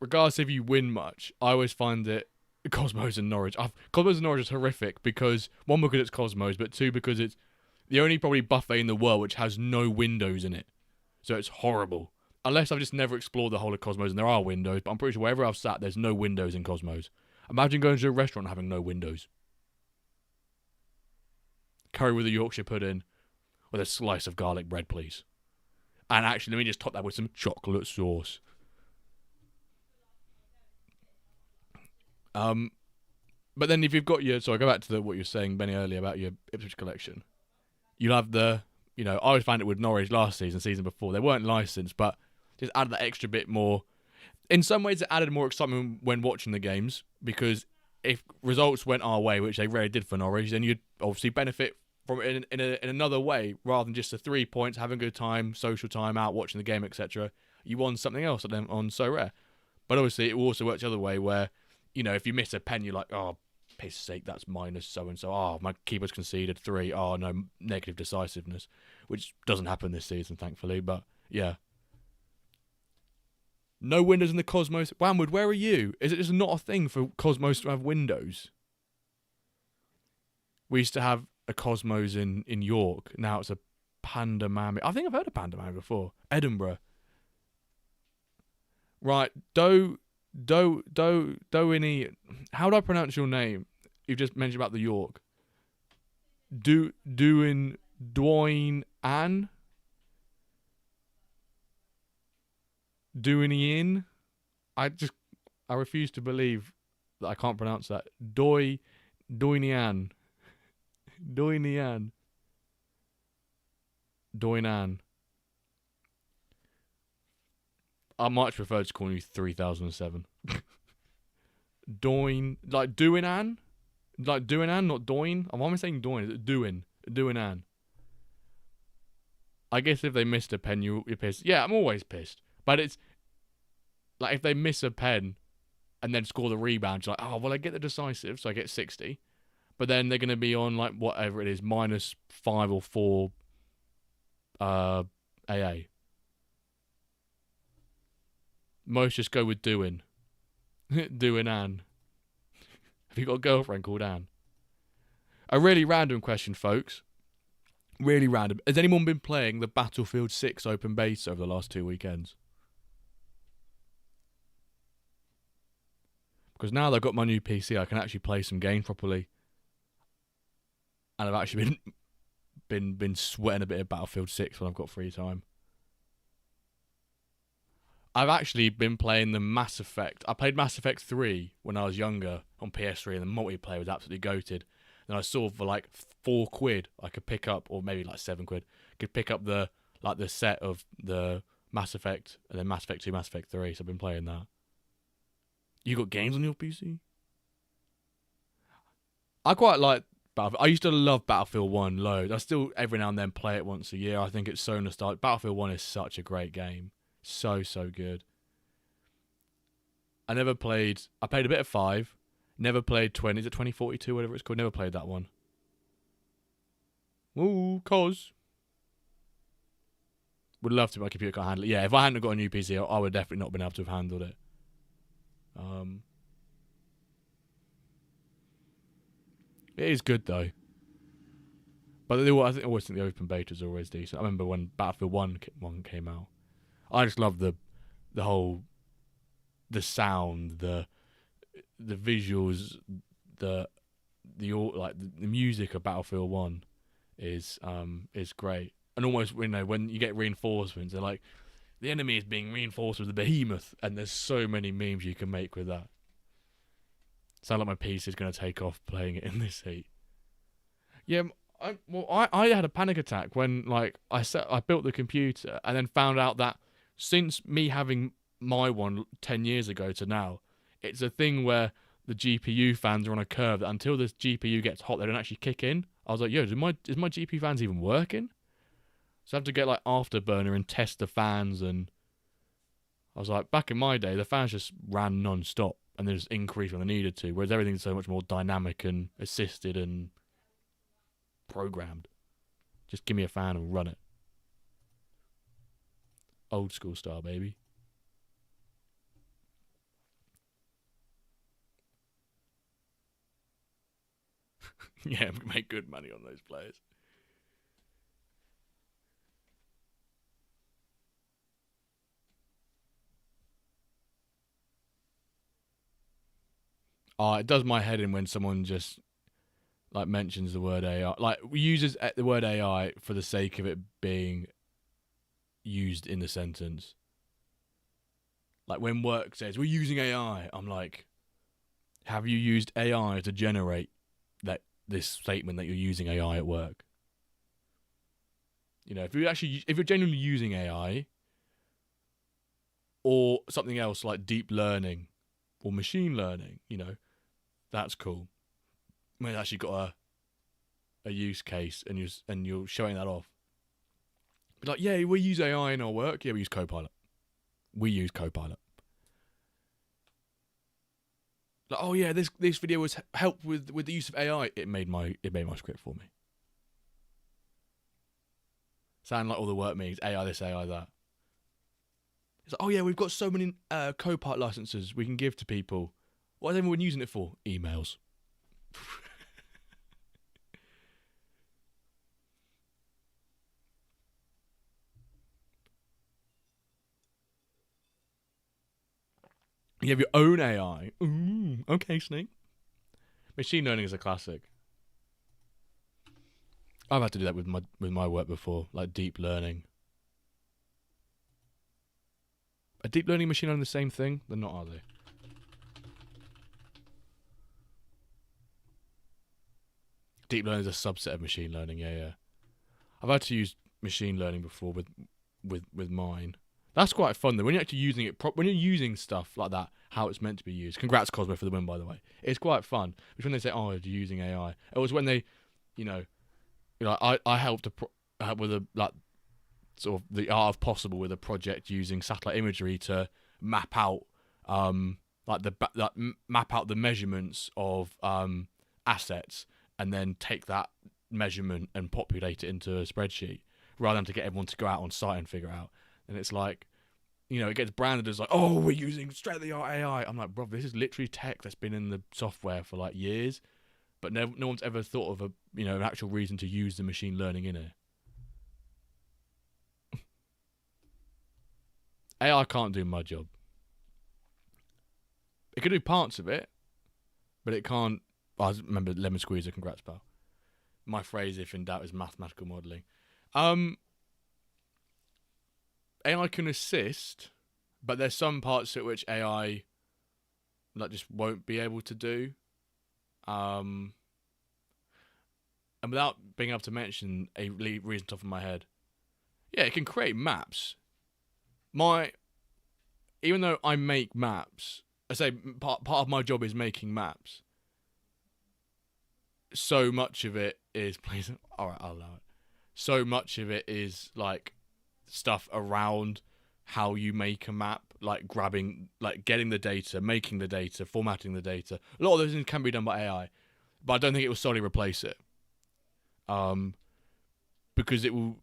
Speaker 2: Regardless if you win much, I always find it Cosmos and Norwich. Cosmos and Norwich is horrific because, 1, because it's Cosmos, but 2, because it's the only probably buffet in the world which has no windows in it. So it's horrible. Unless I've just never explored the whole of Cosmos and there are windows, but I'm pretty sure wherever I've sat, there's no windows in Cosmos. Imagine going to a restaurant and having no windows. Curry with a Yorkshire pudding with a slice of garlic bread, please. And actually, let me just top that with some chocolate sauce. But then if you've got your... Sorry, go back to what you were saying, Benny, earlier about your Ipswich collection. You'll have the... I always found it with Norwich last season before. They weren't licensed, but just added that extra bit more. In some ways, it added more excitement when watching the games, because if results went our way, which they rarely did for Norwich, then you'd obviously benefit from it in another way, rather than just the 3 points, having a good time, social time out, watching the game, etc. You won something else on So Rare. But obviously, it also works the other way, where, if you miss a pen, you're like, oh, piss sake, that's minus so-and-so. Oh, my keeper's conceded 3. Oh, no, negative decisiveness. Which doesn't happen this season, thankfully, but, yeah. No windows in the Cosmos. Wanwood, where are you? Is it just not a thing for Cosmos to have windows? We used to have a Cosmos in York. Now it's a Panda Mammy. I think I've heard of Panda Mammy before. Edinburgh. Right. Doini. How do I pronounce your name? You've just mentioned about the York. Dwayne Ann? Doing in? I refuse to believe I can't pronounce that. Doinian. Doinian. Doinan. I much prefer to call you 3007. Doin, like Doinan? Like Doinan, not Doin? Why am I saying Doin? Is it Doin? Doinan. I guess if they missed a pen, you're pissed. Yeah, I'm always pissed. But it's like if they miss a pen and then score the rebound, you're like, oh, well, I get the decisive, so I get 60. But then they're going to be on, like, whatever it is, -5 or 4 AA. Most just go with doing. Doing Anne. Have you got a girlfriend called Anne? A really random question, folks. Really random. Has anyone been playing the Battlefield 6 open beta over the last 2 weekends? Because now that I've got my new PC, I can actually play some games properly. And I've actually been sweating a bit of Battlefield 6 when I've got free time. I've actually been playing the Mass Effect. I played Mass Effect 3 when I was younger on PS3, and the multiplayer was absolutely goated. And I saw for like £4 I could pick up, or maybe like £7, could pick up the set of the Mass Effect, and then Mass Effect 2, Mass Effect 3. So I've been playing that. You got games on your PC? I quite like Battlefield. I used to love Battlefield 1 loads. I still every now and then play it once a year. I think it's so nostalgic. Battlefield 1 is such a great game. So good. I played a bit of 5. Never played 20. Is it 2042, whatever it's called? Never played that one. Ooh, cause. Would love to, but my computer can't handle it. Yeah, if I hadn't got a new PC, I would definitely not been able to have handled it. It is good though. But I always think the open beta is always decent. I remember when Battlefield 1 came out. I just love the sound, the visuals, the music of Battlefield 1 is great. And almost, when you get reinforcements, they're like, the enemy is being reinforced with a behemoth, and there's so many memes you can make with that. Sound like my PC is going to take off playing it in this heat. Yeah, I had a panic attack when I built the computer and then found out that since me having my one 10 years ago to now, it's a thing where the GPU fans are on a curve that until this GPU gets hot, they don't actually kick in. I was like, yo, is my GPU fans even working? So I have to get Afterburner and test the fans, and I was like, back in my day, the fans just ran non-stop and they just increased when they needed to, whereas everything's so much more dynamic and assisted and programmed. Just give me a fan and run it. Old school style, baby. Yeah, make good money on those players. It does my head in when someone just mentions the word AI, uses the word AI for the sake of it being used in the sentence. Like when work says we're using AI, I'm like, have you used AI to generate this statement that you're using AI at work? If you're genuinely using AI or something else like deep learning or machine learning, that's cool. When it's actually got a use case and you're showing that off. But yeah, we use AI in our work. Yeah, we use Copilot. Oh yeah, this video was helped with the use of AI. It made my script for me. Sound like all the work means AI this, AI that. It's like, oh yeah, we've got so many Copilot licenses we can give to people. What is everyone using it for? Emails. You have your own AI. Ooh, okay, Snake. Machine learning is a classic. I've had to do that with my work before, like deep learning. Are deep learning and machine learning the same thing? They're not, are they? deep learning is a subset of machine learning. Yeah, yeah. I've had to use machine learning before with mine. That's quite fun though. When you're actually using it, when you're using stuff like that, how it's meant to be used. Congrats, Cosmo, for the win, by the way. It's quite fun. Which when they say, "Oh, you're using AI," it was when they, I helped with a like sort of the art of possible with a project using satellite imagery to map out map out the measurements of assets and then take that measurement and populate it into a spreadsheet rather than to get everyone to go out on site and figure it out. And it's like, it gets branded as like, oh, we're using state-of-the-art AI. I'm like, bro, this is literally tech that's been in the software for like years, but no one's ever thought of an actual reason to use the machine learning in it. AI can't do my job. It can do parts of it, but it can't. I remember Lemon Squeezer, congrats, pal. My phrase, if in doubt, is mathematical modelling. AI can assist, but there's some parts at which AI just won't be able to do. And without being able to mention a reason top of my head, yeah, it can create maps. Even though I make maps, I say part of my job is making maps. So much of it is, please, all right, I'll allow it. So much of it is like stuff around how you make a map, like getting the data, making the data, formatting the data. A lot of those things can be done by AI, but I don't think it will solely replace it. Because it will,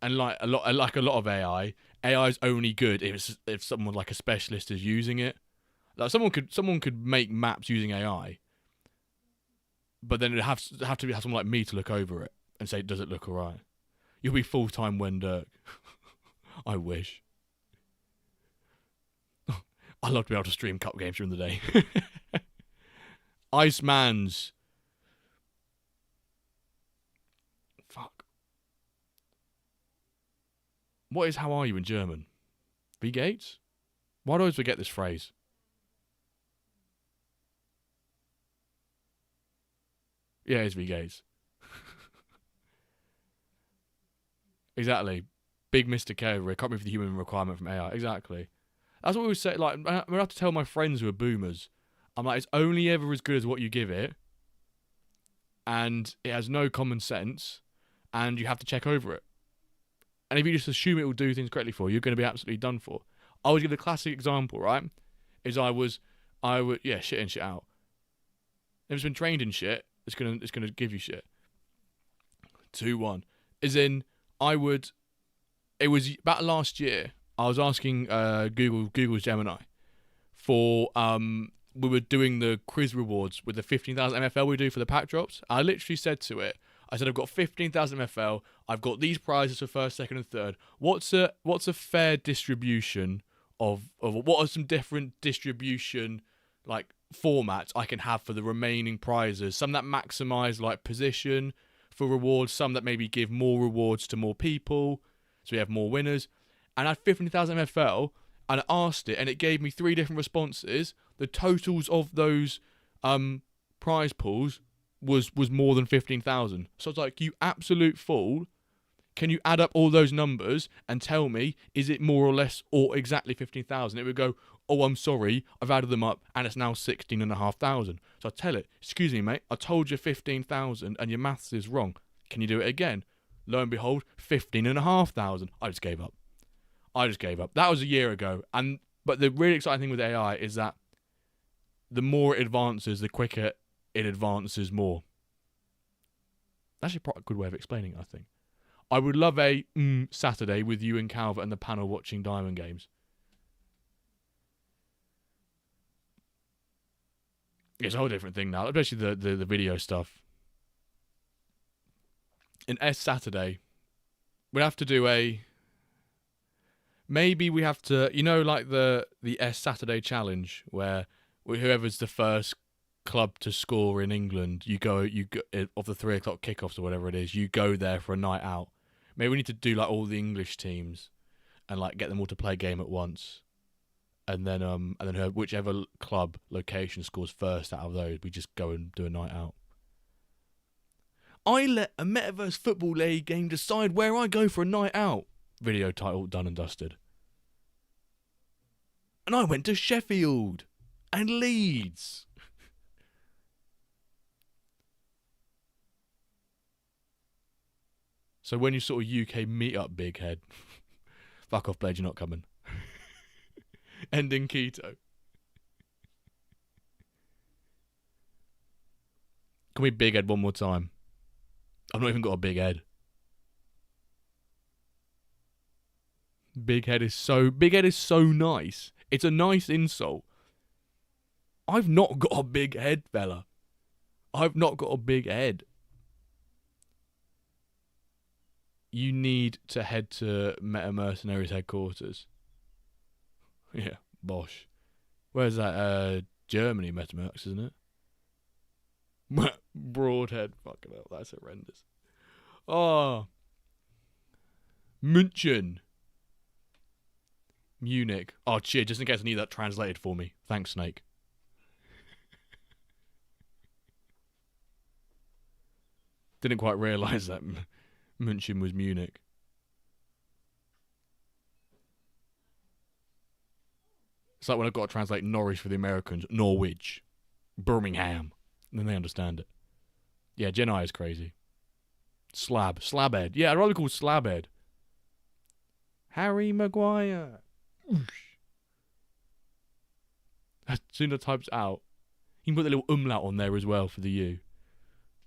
Speaker 2: and like a lot of AI is only good if someone like a specialist is using it. Like someone could make maps using AI, but then it have to have someone like me to look over it and say, does it look alright? You'll be full-time WenDirk. I wish. I'd love to be able to stream cup games during the day. Iceman's. Fuck. What is how are you in German? Wie geht's? Why do I always forget this phrase? Yeah, it's wie geht's. Exactly. Big Mr. K over here. Can't move the human requirement from AI. Exactly. That's what we would say. Like, I have to tell my friends who are boomers, I'm like, it's only ever as good as what you give it, and it has no common sense, and you have to check over it. And if you just assume it will do things correctly for you, you're going to be absolutely done for. I always give the classic example, right? Is I would shit in, shit out. If it's been trained in shit, it's gonna give you shit. 2-1. As in, it was about last year, I was asking Google's Gemini for, we were doing the quiz rewards with the 15,000 MFL we do for the pack drops. I literally said to it, I said, I've got 15,000 MFL, I've got these prizes for first, second and third. What's a fair distribution of what are some different distribution like formats I can have for the remaining prizes? Some that maximise like position for rewards, some that maybe give more rewards to more people, so we have more winners. And I had 15,000 MFL, and I asked it, and it gave me 3 different responses. The totals of those prize pools was more than 15,000. So I was like, you absolute fool. Can you add up all those numbers and tell me, is it more or less or exactly 15,000? It would go, oh, I'm sorry, I've added them up and it's now 16,500. So I tell it, excuse me, mate, I told you 15,000 and your maths is wrong. Can you do it again? Lo and behold, 15,500. I just gave up. That was a year ago. But the really exciting thing with AI is that the more it advances, the quicker it advances more. That's actually a good way of explaining it, I think. I would love a Saturday with you and Calvert and the panel watching Diamond Games. It's a whole different thing now, especially the video stuff. In S Saturday, we'd have to do maybe we have to, like the S Saturday challenge, where whoever's the first club to score in England, you go of the 3 o'clock kickoffs or whatever it is, you go there for a night out. Maybe we need to do like all the English teams and like get them all to play a game at once, and then whichever club location scores first out of those, we just go and do a night out. I let a Metaverse Football League game decide where I go for a night out. Video title done and dusted. And I went to Sheffield and Leeds. So when you sort of UK meet up, big head. Fuck off, Blade, you're not coming. Ending keto. Can we big head one more time? I've not even got a big head. Big head is so nice. It's a nice insult. I've not got a big head, fella. I've not got a big head. You need to head to Meta Mercenaries headquarters. Yeah, bosh. Where's that? Germany, Metamercs, isn't it? Broadhead. Fucking hell, that's horrendous. Oh. München. Munich. Oh, cheer, just in case I need that translated for me. Thanks, Snake. Didn't quite realise that München was Munich. It's like when I've got to translate Norwich for the Americans. Norwich. Birmingham. And then they understand it. Yeah, Gen I is crazy. Slabhead. Yeah, I'd rather call Slabhead. Harry Maguire. As soon as I types out, you can put the little umlaut on there as well for the U.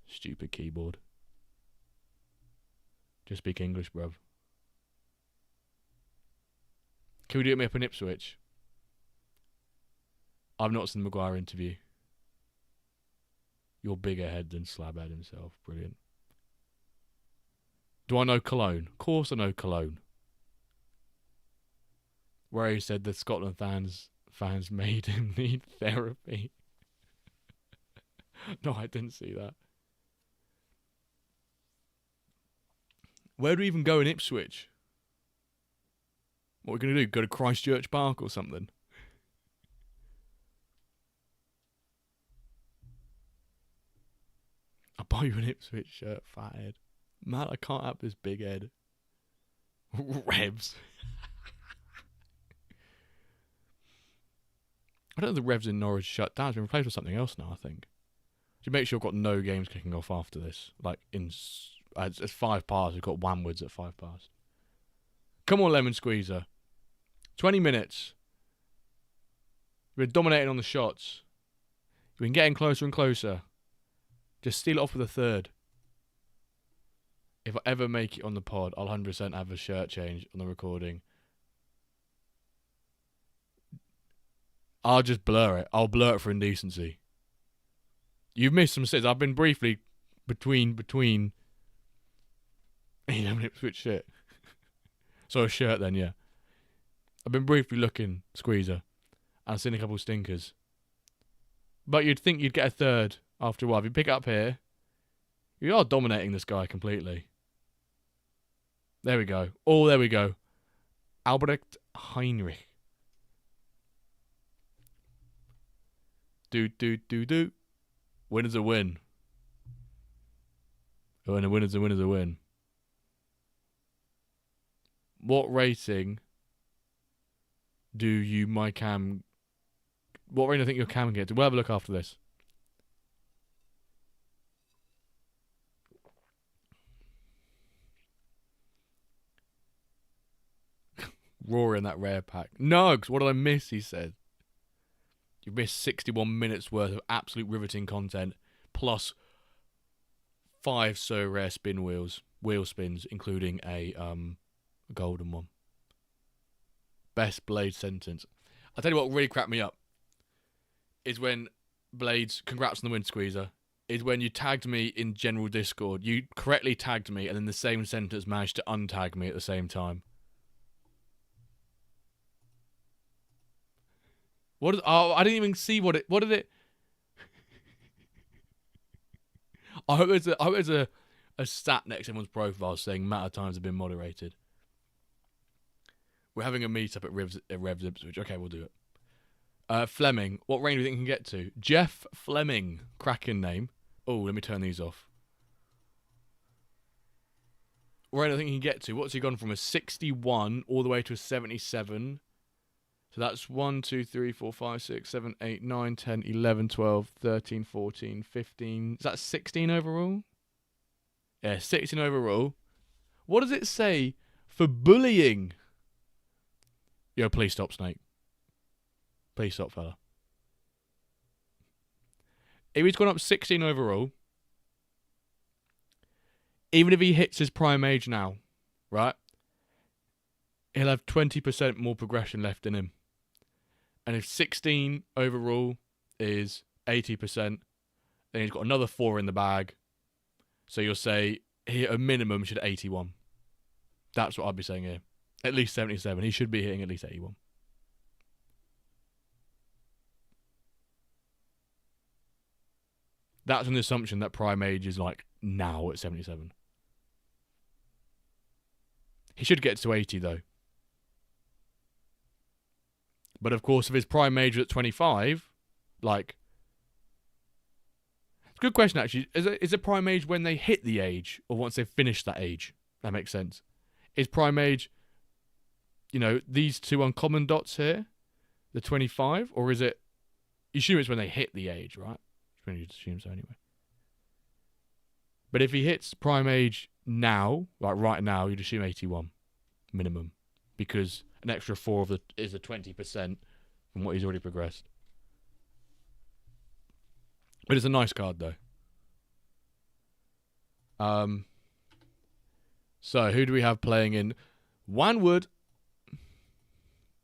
Speaker 2: Stupid keyboard. Just speak English, bruv. Can we do it up in Ipswich? I've not seen the Maguire interview. You're bigger head than Slabhead himself. Brilliant. Do I know Cologne? Of course I know Cologne. Where he said that Scotland fans made him need therapy. No, I didn't see that. Where do we even go in Ipswich? What are we going to do? Go to Christchurch Park or something? I'll buy you an Ipswich shirt, fathead. Man, I can't have this big head. Revs. I don't know if the Revs in Norwich shut down. It's been replaced with something else now, I think. So make sure I've got no games kicking off after this. Like, it's 5 past. We've got Wanwoods at 5 past. Come on, Lemon Squeezer. 20 minutes. We're dominating on the shots. We've been getting closer and closer. Just steal it off with a third. If I ever make it on the pod, I'll 100% have a shirt change on the recording. I'll just blur it. I'll blur it for indecency. You've missed some sits. I've been briefly between Ipswich shit. So a shirt then, yeah. I've been briefly looking, Squeezer. I've seen a couple of stinkers. But you'd think you'd get a third after a while. If you pick it up here, you are dominating this guy completely. There we go. Oh, there we go. Albrecht Heinrich. Do. Win is a win. Oh, and a win is a win is a win. What rating do you, my cam... What rating do you think your cam gets? We'll have a look after this. Rory in that rare pack. Nugs, what did I miss, he said. You missed 61 minutes worth of absolute riveting content, plus 5 so rare wheel spins, including a golden one. Best Blade sentence. I'll tell you what really cracked me up is when Blades, congrats on the win, Squeezer, is when you tagged me in general Discord. You correctly tagged me and then the same sentence managed to untag me at the same time. I didn't even see what did it... I hope there's a stat next to everyone's profile saying matter times have been moderated. We're having a meet-up at Revs Ipswich. Okay, we'll do it. Fleming, what range do you think you can get to? Jeff Fleming, cracking name. Oh, let me turn these off. where I think he can get to. What's he gone from? A 61 all the way to a 77. So that's 1, 2, 3, 4, 5, 6, 7, 8, 9, 10, 11, 12, 13, 14, 15. Is that 16 overall? Yeah, 16 overall. What does it say for bullying? Yo, please stop, Snake. Please stop, fella. If he's gone up 16 overall, even if he hits his prime age now, right, he'll have 20% more progression left in him. And if 16 overall is 80%, then he's got another 4 in the bag. So you'll say he at a minimum should 81. That's what I'd be saying here. At least 77. He should be hitting at least 81. That's an assumption that prime age is like now at 77. He should get to 80 though. But of course, if his prime age is at 25, like... It's a good question, actually. Is it prime age when they hit the age, or once they've finished that age? That makes sense. Is prime age, you know, these two uncommon dots here, the 25, or is it... You assume it's when they hit the age, right? You assume so anyway. But if he hits prime age now, like right now, you'd assume 81 minimum, because an extra 4 is a 20% from what he's already progressed. But it's a nice card though. So who do we have playing in Wanwood?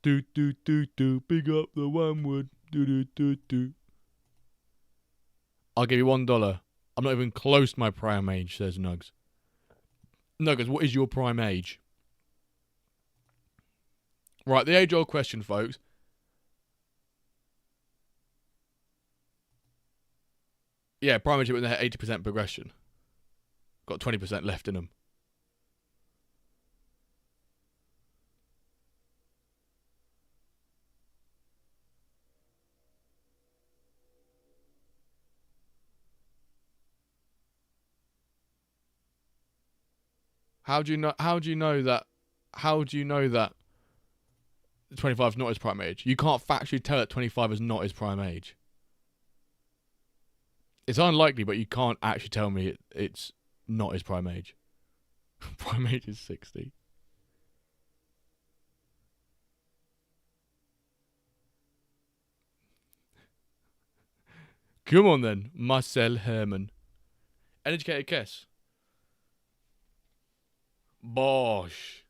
Speaker 2: Do do do do, big up the Wanwood. Do do do do. I'll give you $1. I'm not even close to my prime age, says Nugs. Nuggets, what is your prime age? Right, the age-old question, folks. Yeah, prime age when they had 80% progression. Got 20% left in them. How do you know that 25 is not his prime age? You can't factually tell that 25 is not his prime age. It's unlikely, but you can't actually tell me it's not his prime age. Prime age is 60. Come on then, Marcel Herman. Uneducated guess. Bosh.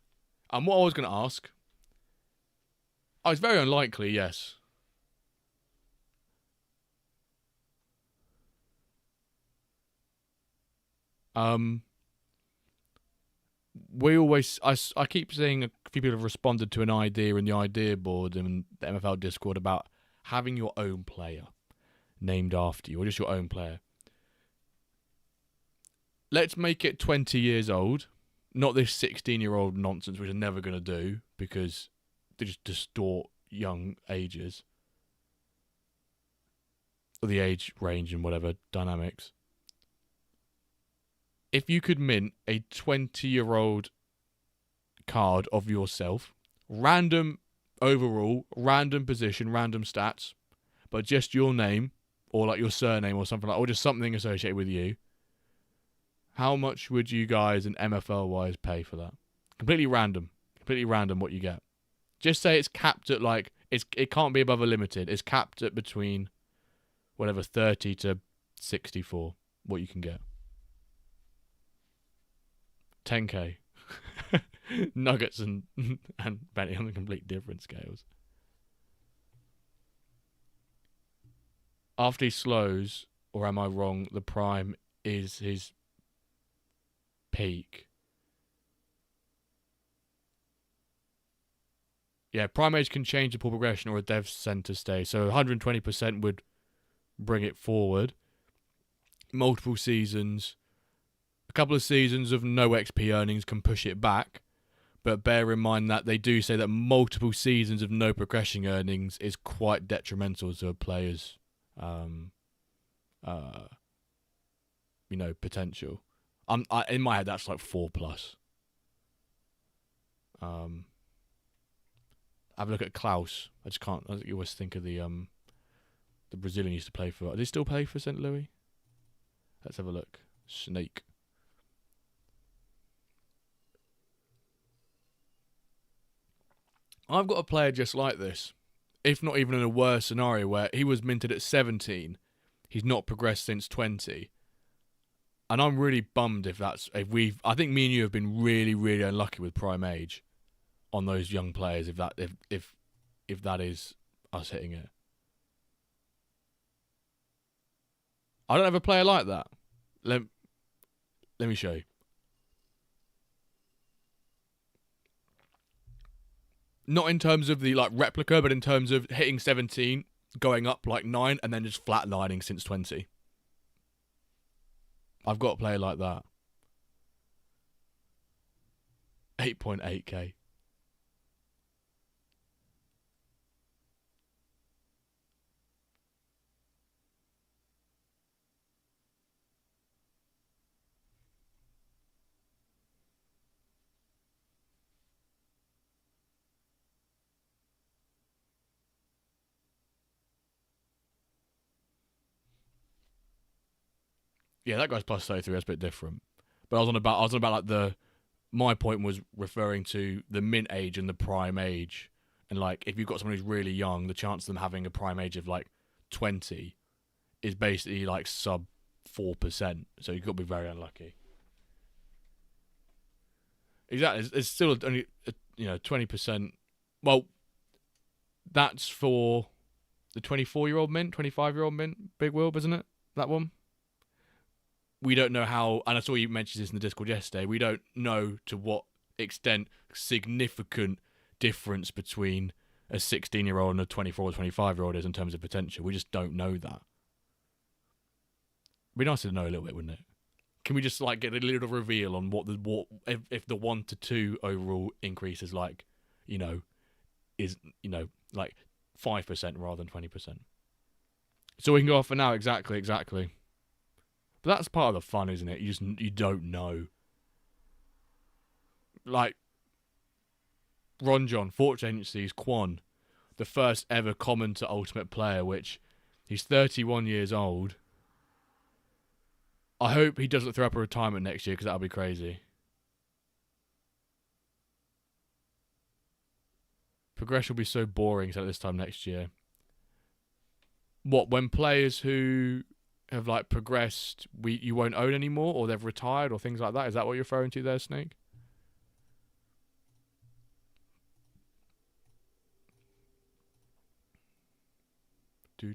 Speaker 2: And what I was going to ask... Oh, it's very unlikely, yes. I keep seeing a few people have responded to an idea in the idea board and the MFL Discord about having your own player named after you, or just your own player. Let's make it 20 years old, not this 16-year-old nonsense, which I'm never going to do because they just distort young ages or the age range and whatever dynamics. If you could mint a 20-year-old card of yourself, random overall, random position, random stats, but just your name or like your surname or something like, or just something associated with you, how much would you guys in MFL wise pay for that? Completely random what you get. Just say it's capped at like, it can't be above a limited. It's capped at between whatever 30 to 64, what you can get. 10k. Nuggets and Benny on the complete different scales. After he slows, or am I wrong, the prime is his peak. Yeah, prime age can change the pool progression or a dev center stay. So 120% would bring it forward. Multiple seasons. A couple of seasons of no XP earnings can push it back. But bear in mind that they do say that multiple seasons of no progression earnings is quite detrimental to a player's potential. In my head, that's like 4+. Have a look at Klaus. I just can't. You always think of the Brazilian used to play for. Do they still play for St. Louis? Let's have a look. Snake. I've got a player just like this, if not even in a worse scenario, where he was minted at 17. He's not progressed since 20. And I'm really bummed I think me and you have been really, really unlucky with prime age on those young players, if that is us hitting it. I don't have a player like that. Let me show you. Not in terms of the replica, but in terms of hitting 17, going up 9, and then just flatlining since 20. I've got a player like that. 8.8k. Yeah, that guy's plus 33. That's a bit different. But I was on about my point was referring to the mint age and the prime age, and if you've got someone who's really young, the chance of them having a prime age of 20 is basically sub 4%. So you've got to be very unlucky. Exactly. It's still only 20%. Well, that's for the 24-year-old mint, 25-year-old mint, Big Will, isn't it? That one. We don't know how, and I saw you mention this in the Discord yesterday, we don't know to what extent significant difference between a 16-year-old and a 24 or 25-year-old is in terms of potential. We just don't know that. It'd be nice to know a little bit, wouldn't it? Can we just get a little reveal on what if the 1 to 2 overall increase is is 5% rather than 20%? So we can go off for now. Exactly. But that's part of the fun, isn't it? You don't know. Ron John, Fortune Agencies, Quan, the first ever common to Ultimate player, which he's 31 years old. I hope he doesn't throw up a retirement next year, because that'll be crazy. Progression will be so boring at this time next year. What, when players who have progressed, you won't own anymore, or they've retired, or things like that? Is that what you're referring to there, Snake? Do.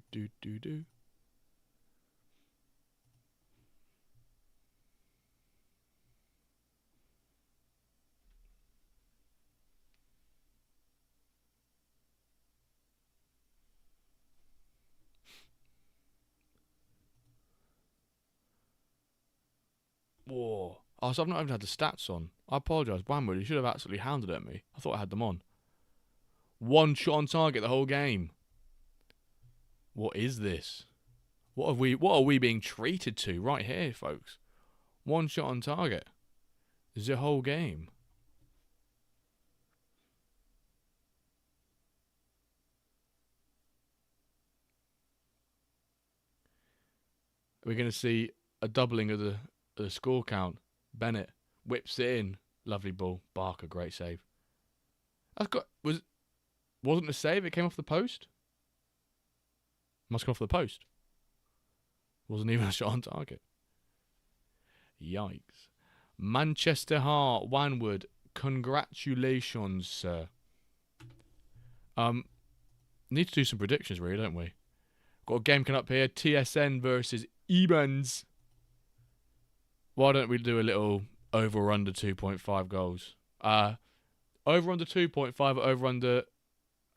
Speaker 2: Whoa. Oh, so I've not even had the stats on. I apologise. Wanwood, you should have absolutely hounded at me. I thought I had them on. 1 shot on target the whole game. What is this? What are we being treated to right here, folks? 1 shot on target. The whole game. We're going to see a doubling of the score count. Bennett whips it in. Lovely ball. Barker, great save. Wasn't a save? It came off the post? Must come off the post. Wasn't even a shot on target. Yikes. Manchester Heart, Wanwood, congratulations, sir. Need to do some predictions, really, don't we? Got a game coming up here. TSN versus Ebans. Why don't we do a little over or under 2.5 goals? Over under 2.5 or over under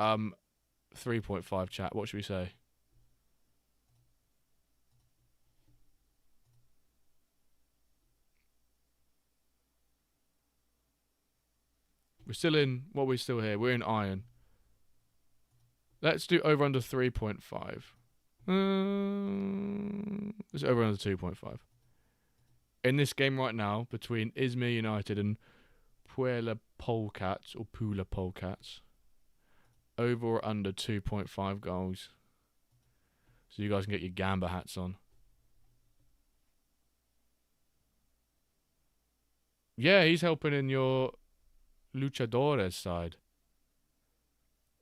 Speaker 2: 3.5, chat. What should we say? We're still in... What are we still here? We're in iron. Let's do over under 3.5. It's over under 2.5. In this game right now, between Izmir United and Puebla polecats or Pula polecats. Over or under 2.5 goals. So you guys can get your Gamba hats on. Yeah, he's helping in your Luchadores side.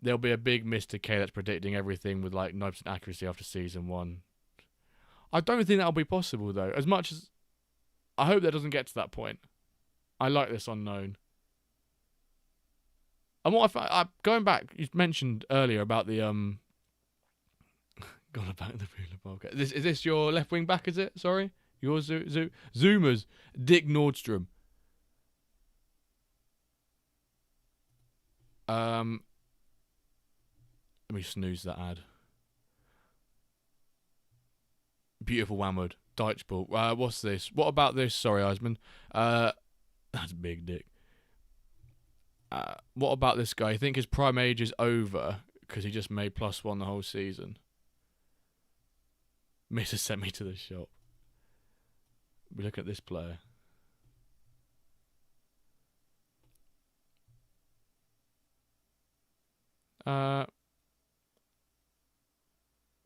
Speaker 2: There'll be a big Mr. K that's predicting everything with like 90% accuracy after season 1. I don't think that'll be possible though. As much as I hope that doesn't get to that point. I like this unknown. And what I going back, you mentioned earlier about the gone about the Pula. Is this your left wing back? Is it? Sorry, yours Zoomers, Dick Nordstrom. Let me snooze that ad. Beautiful Wamwood. Deichball. What's this? What about this? Sorry, Eisman. That's big dick. What about this guy? I think his prime age is over because he just made +1 the whole season. Mr. sent me to the shop. We look at this player.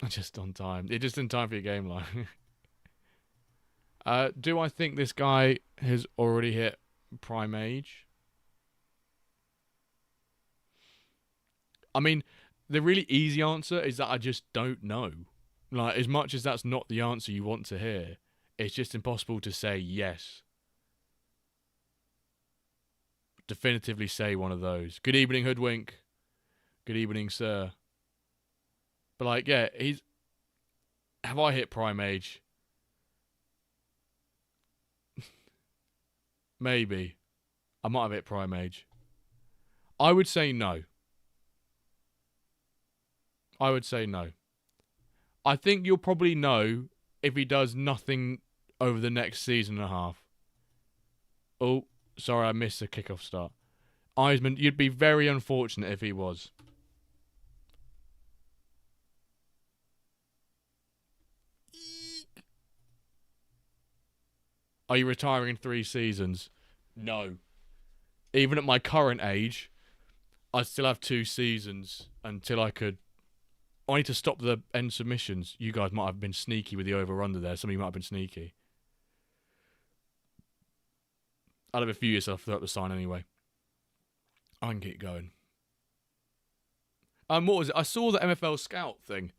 Speaker 2: Just on time. It's just in time for your game line. Do I think this guy has already hit prime age? I mean, the really easy answer is that I just don't know. Like, as much as that's not the answer you want to hear, it's just impossible to say yes. Definitively say one of those. Good evening, Hoodwink. Good evening, sir. But like, yeah, have I hit prime age? Maybe. I might have hit prime age. I would say no. I would say no. I think you'll probably know if he does nothing over the next season and a half. Oh, sorry, I missed the kickoff start. Eisman, you'd be very unfortunate if he was. Are you retiring in 3 seasons? No. Even at my current age, I still have 2 seasons until I could. I need to stop the end submissions. You guys might have been sneaky with the over-under there. Some of you might have been sneaky. I'll have a few years. I'll throw up the sign anyway. I can keep going. What was it? I saw the MFL Scout thing.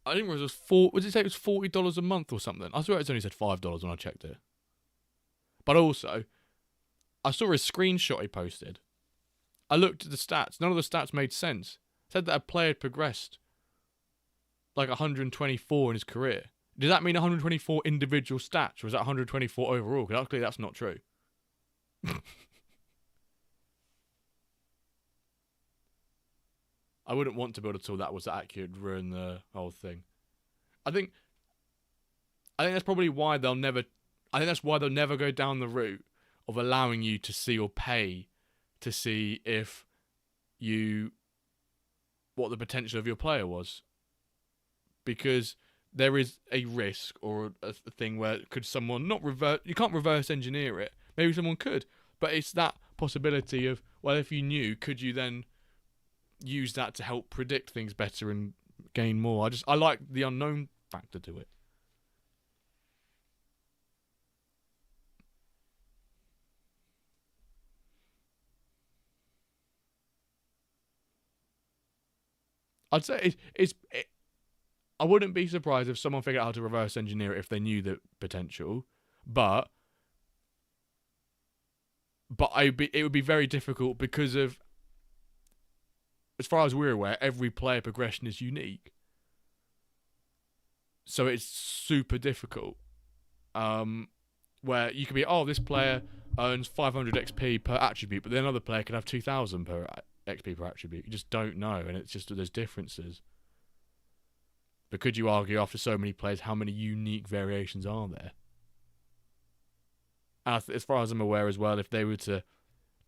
Speaker 2: I didn't realize it was what did it say? It was $40 a month or something. I swear it only said $5 when I checked it. But also, I saw a screenshot he posted. I looked at the stats. None of the stats made sense. It said that a player had progressed like 124 in his career. Does that mean 124 individual stats, or is that 124 overall? Because actually, that's not true. I wouldn't want to build a tool that was accurate, ruin the whole thing. I think that's probably why they'll never. I think that's why they'll never go down the route of allowing you to see or pay to see if what the potential of your player was, because there is a risk or a thing where could someone not reverse. You can't reverse engineer it. Maybe someone could, but it's that possibility of, well, if you knew, could you then use that to help predict things better and gain more? I like the unknown factor to it. I'd say I wouldn't be surprised if someone figured out how to reverse engineer it if they knew the potential, but it would be very difficult because of, as far as we're aware, every player progression is unique. So it's super difficult. Where you could be, this player earns 500 XP per attribute, but then another player could have 2,000 per XP per attribute. You just don't know, and it's just there's differences. But could you argue, after so many players, how many unique variations are there? And as far as I'm aware as well, if they were to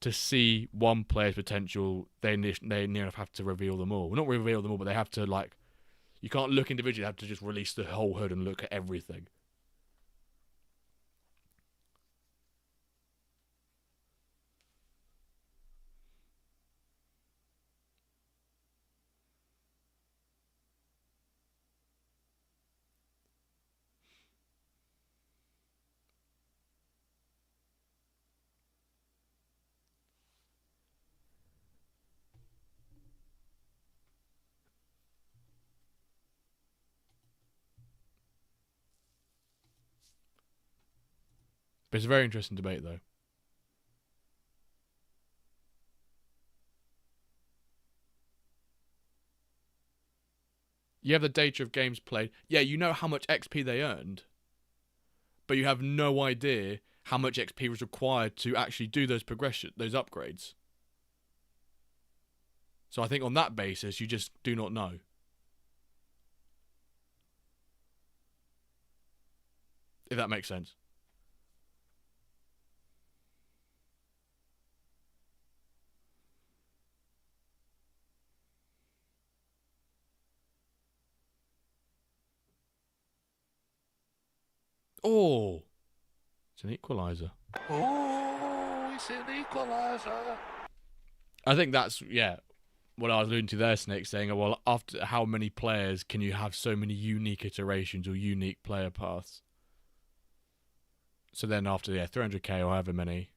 Speaker 2: see one player's potential, they near enough have to reveal them all. Well, not reveal them all, but they have to, like, you can't look individually, you have to just release the whole hood and look at everything. But it's a very interesting debate, though. You have the data of games played. Yeah, you know how much XP they earned, but you have no idea how much XP was required to actually do those upgrades. So I think on that basis, you just do not know. If that makes sense. Oh, it's an equaliser.
Speaker 1: Oh, it's an equaliser.
Speaker 2: I think that's, what I was alluding to there, Snake, saying, well, after how many players can you have so many unique iterations or unique player paths? So then after, 300k or however many.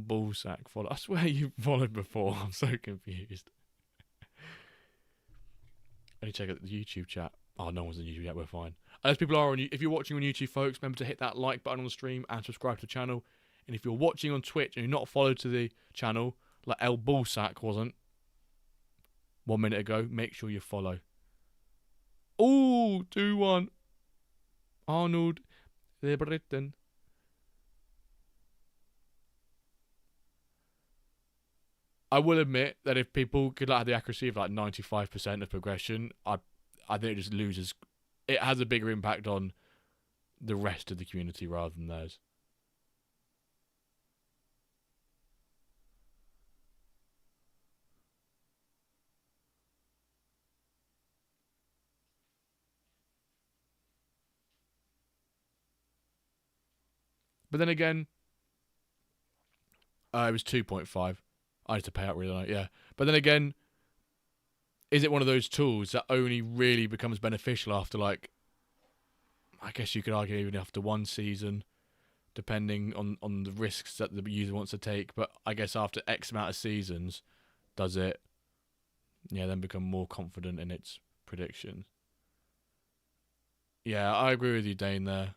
Speaker 2: Ballsack follow. I swear you followed before. I'm so confused. Let me check out the YouTube chat. Oh, no one's in YouTube yet. We're fine. As people are on, if you're watching on YouTube, folks, remember to hit that like button on the stream and subscribe to the channel. And if you're watching on Twitch and you're not followed to the channel, like El Ballsack wasn't 1 minute ago, make sure you follow. Oh, 2-1. Arnold Britain. I will admit that if people could have the accuracy of like 95% of progression, I think it just loses. It has a bigger impact on the rest of the community rather than theirs. But then again, it was 2.5. I had to pay out really late, yeah. But then again, is it one of those tools that only really becomes beneficial after, like, I guess you could argue even after one season, depending on the risks that the user wants to take. But I guess after X amount of seasons, does it, then become more confident in its predictions? Yeah, I agree with you, Dane, there.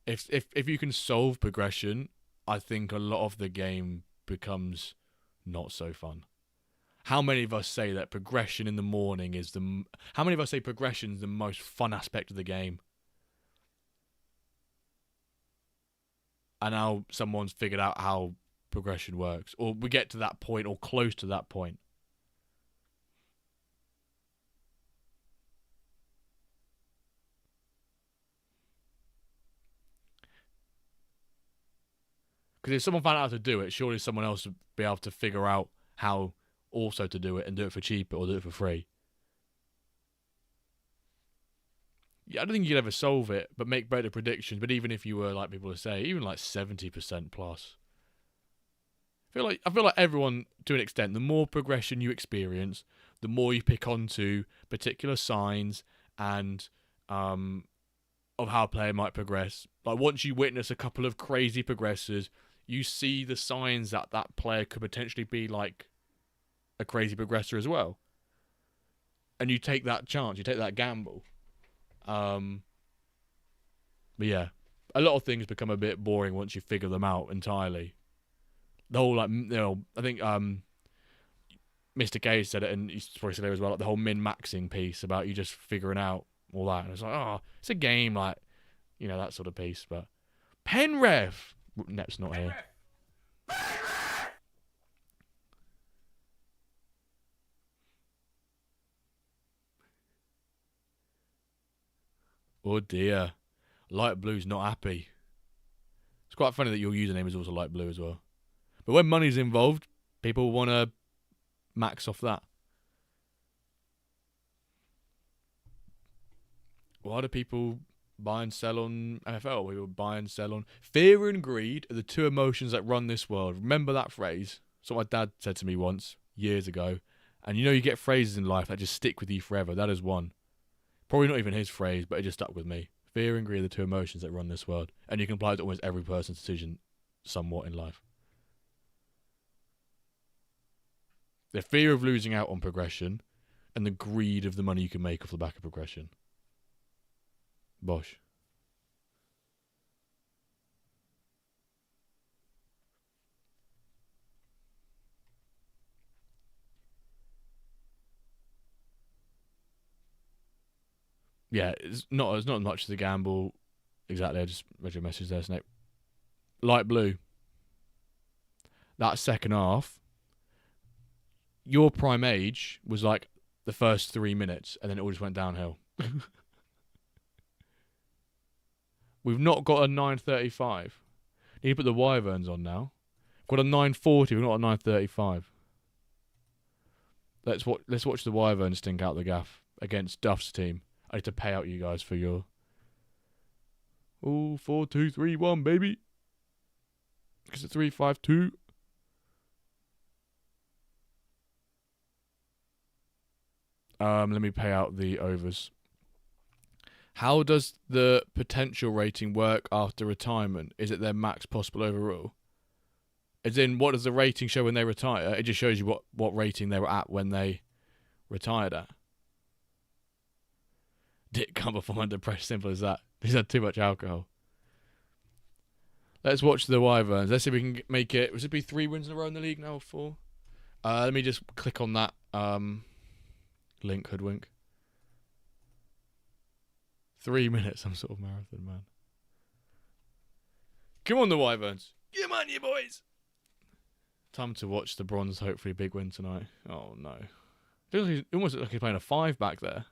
Speaker 2: If you can solve progression, I think a lot of the game becomes not so fun. How many of us say that progression in the morning is how many of us say progression is the most fun aspect of the game? And now someone's figured out how progression works, or we get to that point or close to that point. Because if someone found out how to do it, surely someone else would be able to figure out how also to do it and do it for cheaper or do it for free. Yeah, I don't think you could ever solve it, but make better predictions. But even if you were, like people say, even like 70% plus, I feel like everyone, to an extent, the more progression you experience, the more you pick onto particular signs and of how a player might progress. Like once you witness a couple of crazy progressors, you see the signs that that player could potentially be like a crazy progressor as well. And you take that chance, you take that gamble. But yeah, a lot of things become a bit boring once you figure them out entirely. The whole, like, I think Mr. K said it, and he's probably said it as well, like the whole min-maxing piece about you just figuring out all that. And it's like, oh, it's a game, like, that sort of piece. But Penref! Nep's not here. Oh dear. Light Blue's not happy. It's quite funny that your username is also Light Blue as well. But when money's involved, people want to max off that. Why do people buy and sell on MFL? People buy and sell on... Fear and greed are the two emotions that run this world. Remember that phrase? That's what my dad said to me once, years ago. And you get phrases in life that just stick with you forever. That is one. Probably not even his phrase, but it just stuck with me. Fear and greed are the two emotions that run this world. And you can apply it to almost every person's decision somewhat in life. The fear of losing out on progression and the greed of the money you can make off the back of progression. Bosh. Yeah, it's not as much as a gamble. Exactly, I just read your message there, Snape. Light blue. That second half, your prime age was like the first 3 minutes, and then it all just went downhill. We've not got a 9:35. Need to put the Wyverns on now. We've got a 9:40. We've not a 9:35. Let's watch the Wyverns stink out the gaff against Duff's team. I need to pay out you guys for your. Oh, 4, 2, 3, 1, baby. Because it's 3, 5, 2. Let me pay out the overs. How does the potential rating work after retirement? Is it their max possible overall? As in, what does the rating show when they retire? It just shows you what rating they were at when they retired at. Dick can't perform under pressure, simple as that. He's had too much alcohol. Let's watch the Wyverns. Let's see if we can make it. Would it be 3 wins in a row in the league now or 4? Let me just click on that link, Hoodwink. 3 minutes, some sort of marathon, man. Come on, the Wyverns. Come on, you boys. Time to watch the Bronze, hopefully big win tonight. Oh, no. It almost looks like he's playing a 5 back there.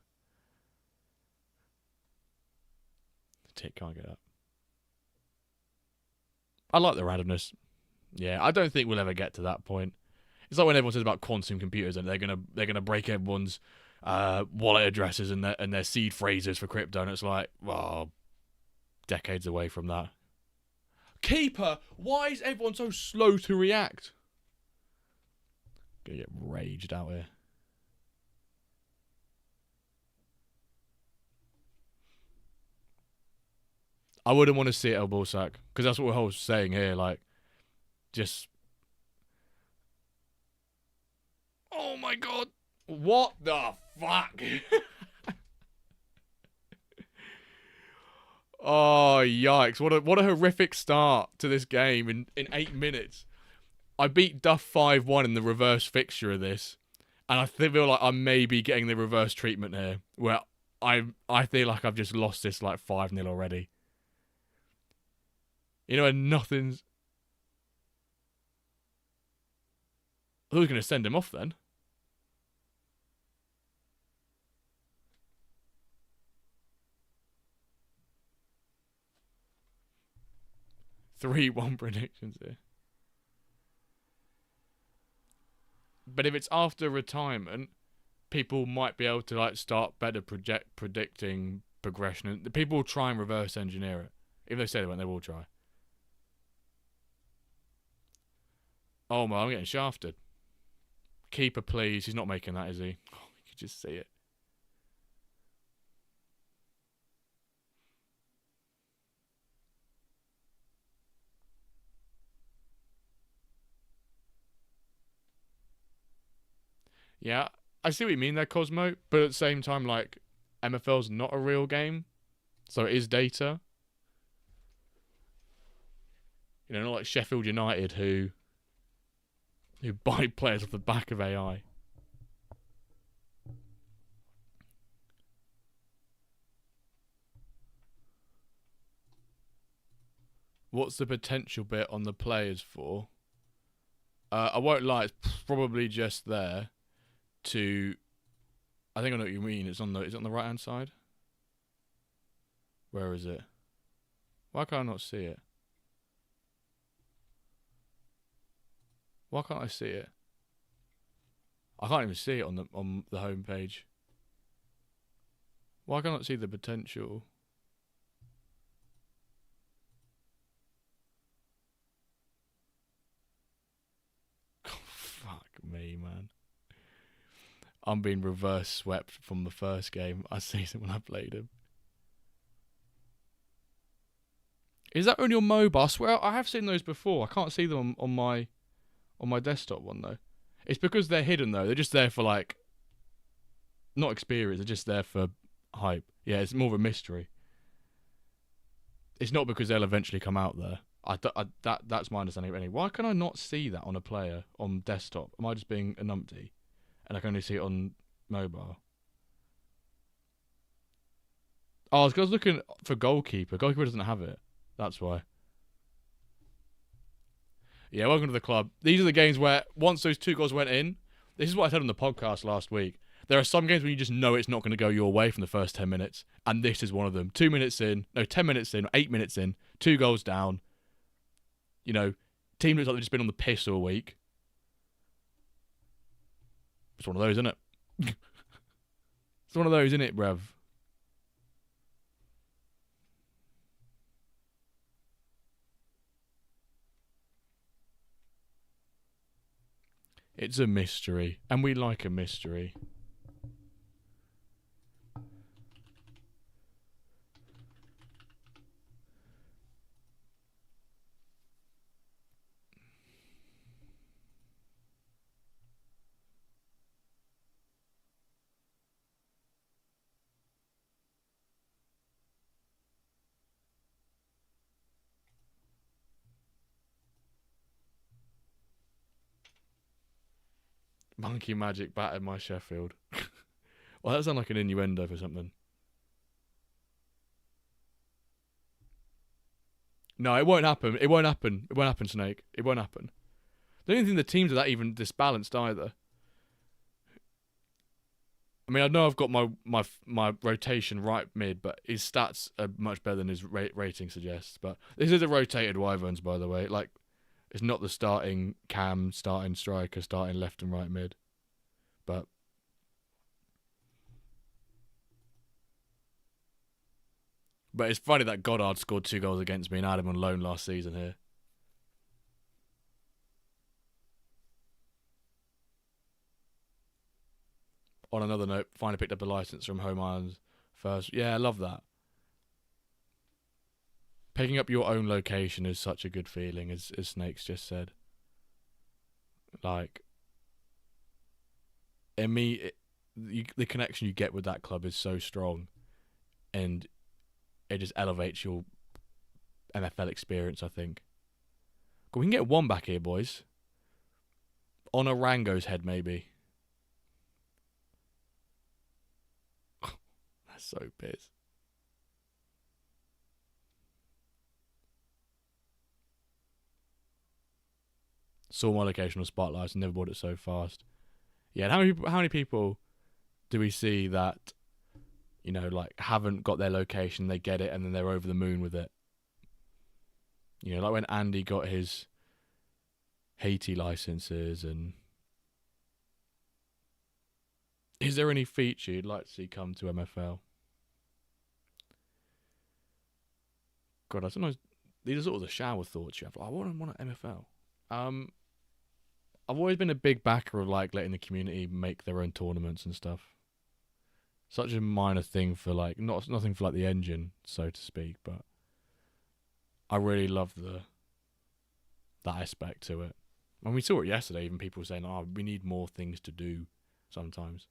Speaker 2: Tick can't get up. I like the randomness. Yeah, I don't think we'll ever get to that point. It's like when everyone says about quantum computers and they're gonna break everyone's wallet addresses and their seed phrases for crypto, and it's like, well, decades away from that. Keeper, why is everyone so slow to react? Gonna get raged out here. I wouldn't want to see it El Borsak, because that's what we're saying here, like, just... Oh my god! What the fuck? Oh, yikes. What a horrific start to this game in 8 minutes. I beat Duff 5-1 in the reverse fixture of this, and I feel like I may be getting the reverse treatment here, where I feel like I've just lost this like 5-0 already. You know, and nothing's... I thought I was going to send him off then. Three 1 predictions here. But if it's after retirement, people might be able to like start better predicting progression. And the people will try and reverse engineer it. If they say they won't, they will try. Oh my, I'm getting shafted. Keeper, please. He's not making that, is he? Oh, you can just see it. Yeah, I see what you mean there, Cosmo. But at the same time, like, MFL's not a real game. So it is data. You know, not like Sheffield United who buy players off the back of AI. What's the potential bit on the players for? I won't lie, it's probably just there to... I think I know what you mean. Is it on the right hand side? Where is it? Why can't I not see it? Why can't I see it? I can't even see it on the home page. Why can't I see the potential? Fuck me, man. I'm being reverse swept from the first game I season when I played him. Is that only on mobile? I swear I have seen those before. I can't see them on my desktop one though. It's because they're hidden though. They're just there for like not experience. They're just there for hype. Yeah, it's more of a mystery. It's not because they'll eventually come out there. That's my understanding. Anyway, why can I not see that on a player on desktop? Am I just being a numpty, and I can only see it on mobile? Oh, I was looking for goalkeeper. Goalkeeper doesn't have it. That's why. Yeah, welcome to the club. These are the games where once those 2 goals went in, this is what I said on the podcast last week. There are some games where you just know it's not going to go your way from the first 10 minutes, and this is one of them. 10 minutes in, 8 minutes in, 2 goals down. You know, team looks like they've just been on the piss all week. It's one of those, isn't it? It's one of those, isn't it, bruv? It's a mystery, and we like a mystery. Monkey Magic battered my Sheffield. Well, that sounds like an innuendo for something. No, it won't happen. It won't happen. It won't happen, Snake. It won't happen. I don't think the teams are that even disbalanced either. I mean, I know I've got my rotation right mid, but his stats are much better than his rating suggests. But this is a rotated Wyverns, by the way. Like, it's not the starting cam, starting striker, starting left and right mid. But it's funny that Goddard scored 2 goals against me and I had him on loan last season here. On another note, finally picked up a license from Home Irons first. Yeah, I love that. Picking up your own location is such a good feeling, as Snakes just said. Like, the connection you get with that club is so strong, and it just elevates your MFL experience, I think. We can get 1 back here, boys. On a Rango's head, maybe. That's so biz. Saw my location on Spotlights and never bought it so fast. Yeah, and how many people do we see that, you know, like, haven't got their location, they get it, and then they're over the moon with it? You know, like when Andy got his Haiti licenses. And is there any feature you'd like to see come to MFL? God, I sometimes, these are sort of the shower thoughts you have. Like, I want an MFL. I've always been a big backer of, like, letting the community make their own tournaments and stuff. Such a minor thing for, like, nothing for, like, the engine, so to speak, but I really love that aspect to it. And we saw it yesterday, even people saying, oh, we need more things to do sometimes.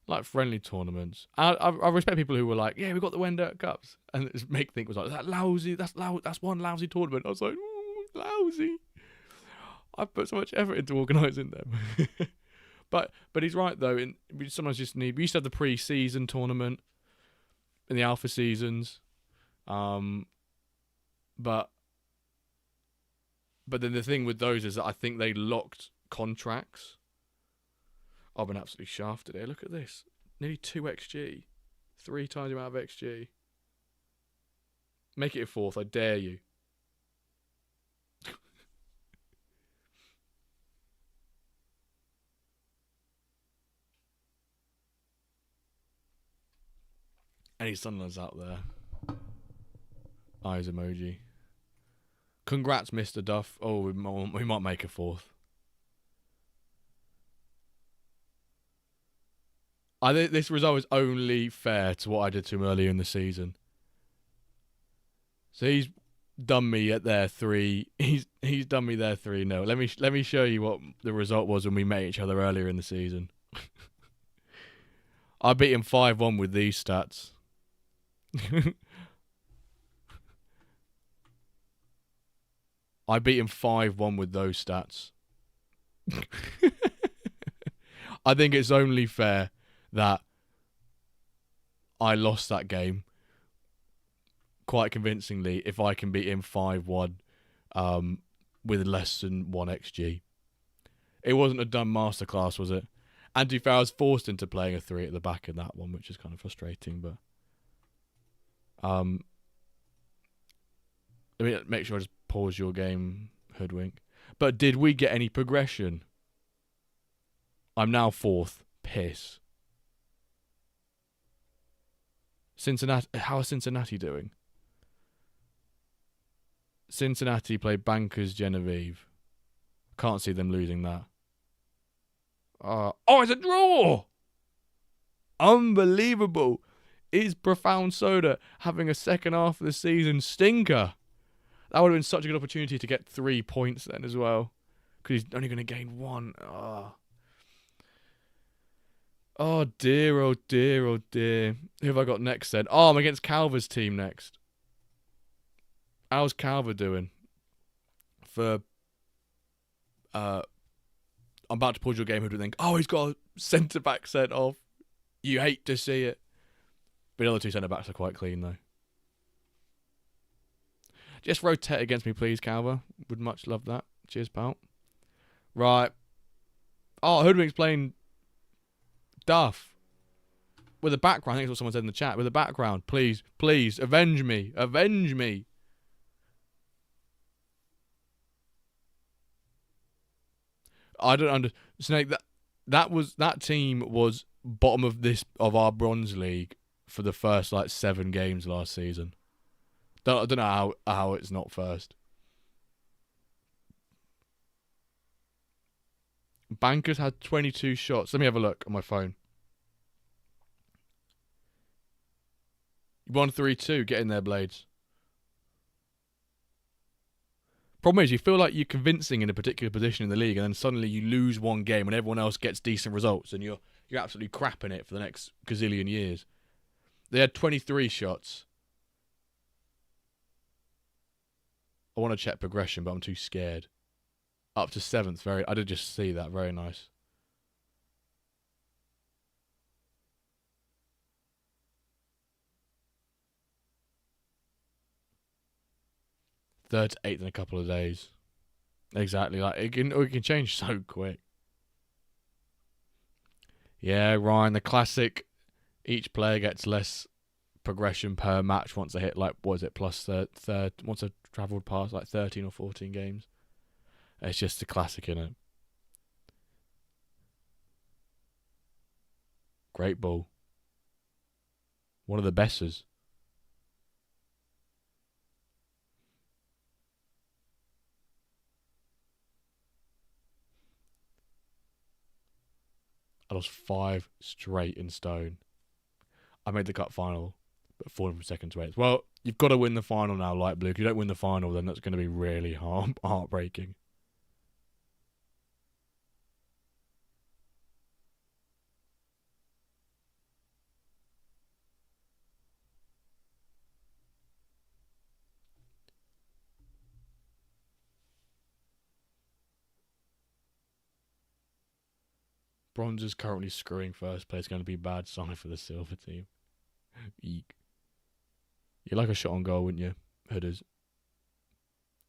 Speaker 2: Like friendly tournaments. I respect people who were like, yeah, we got the WenDirk Cups. And Make Think was like, that's one lousy tournament. I was like, ooh, lousy. I've put so much effort into organising them. But he's right, though. We sometimes just need... We used to have the pre-season tournament in the alpha seasons. But then the thing with those is that I think they locked contracts. I've been absolutely shafted here. Look at this. Nearly 2 XG. 3 times the amount of XG. Make it a 4th, I dare you. Any Sunderland's out there. Eyes emoji. Congrats, Mr. Duff. Oh, we might make a 4th. I think this result is only fair to what I did to him earlier in the season. So he's done me at their 3. He's done me there 3-0. Let me show you what the result was when we met each other earlier in the season. I beat him 5-1 with these stats. I beat him 5-1 with those stats. I think it's only fair that I lost that game quite convincingly if I can beat him 5-1 with less than 1 XG. It wasn't a dumb masterclass, was it? And to be fair, I was forced into playing a 3 at the back in that one, which is kind of frustrating. But let me make sure I just pause your game, Hoodwink. But did we get any progression? I'm now 4th. Piss. Cincinnati. How is Cincinnati doing? Cincinnati played Bankers Genevieve. Can't see them losing that. Oh, it's a draw! Unbelievable. Is Profound Soda having a second half of the season stinker? That would have been such a good opportunity to get 3 points then as well. Because he's only going to gain 1. Oh dear, oh dear, oh dear. Who have I got next then? Oh, I'm against Calver's team next. How's Calver doing? I'm about to pause your game. Who do you think? Oh, he's got a centre back sent off. You hate to see it. But the other 2 centre backs are quite clean though. Just rotate against me, please, Calver. Would much love that. Cheers, pal. Right. Oh, Hoodwink's playing Duff. With a background. I think that's what someone said in the chat. With a background. Please, please, avenge me. Avenge me. I don't understand. Snake, that team was bottom of our bronze league for the first 7 games last season. I don't know how it's not first. Bankers had 22 shots. Let me have a look on my phone. 1-3-2. Get in there, Blades. Problem is, you feel like you're convincing in a particular position in the league, and then suddenly you lose one game, and everyone else gets decent results, and you're absolutely crapping it for the next gazillion years. They had 23 shots. I want to check progression, but I'm too scared. Up to 7th. I did just see that. Very nice. Third to 8th in a couple of days. Exactly. It can change so quick. Yeah, Ryan. The classic. Each player gets less progression per match once they hit plus third once they've travelled past 13 or 14 games. It's just a classic, innit? Great ball. One of the besters. I lost 5 straight in Stone. I made the cup final, but falling from 2nd to 8th. Well, you've got to win the final now, Light Blue. If you don't win the final, then that's going to be really heartbreaking. Bronze is currently screwing first place. Going to be a bad sign for the silver team. Eek. You like a shot on goal, wouldn't you, Hooders?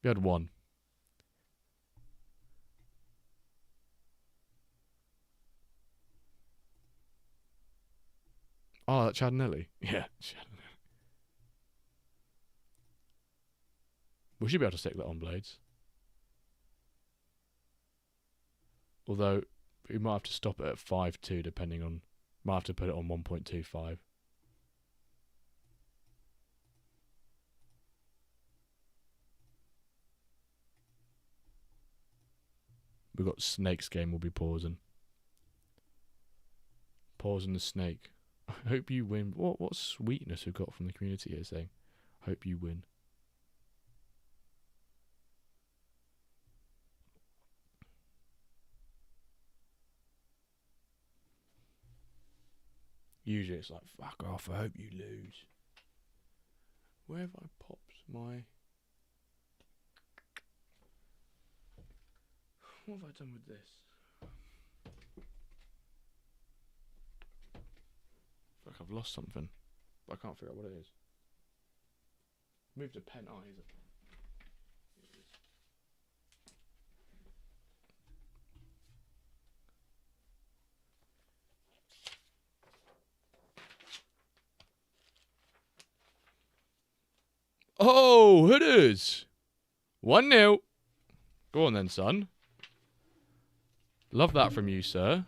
Speaker 2: You had 1. Oh, that's Chadnelli. Yeah, Chadnelli. We should be able to stick that on, Blades. Although, we might have to stop it at 5.2 depending on... Might have to put it on 1.25. We've got Snake's game we'll be pausing. pause on the snake. I hope you win. What sweetness we got from the community here saying, hope you win. Usually it's like, fuck off, I hope you lose. Where have I popped my... What have I done with this? I feel like I've lost something, but I can't figure out what it is. Moved a pen. Oh, here's it. Oh, it is 1-0. Go on then, son. Love that from you, sir.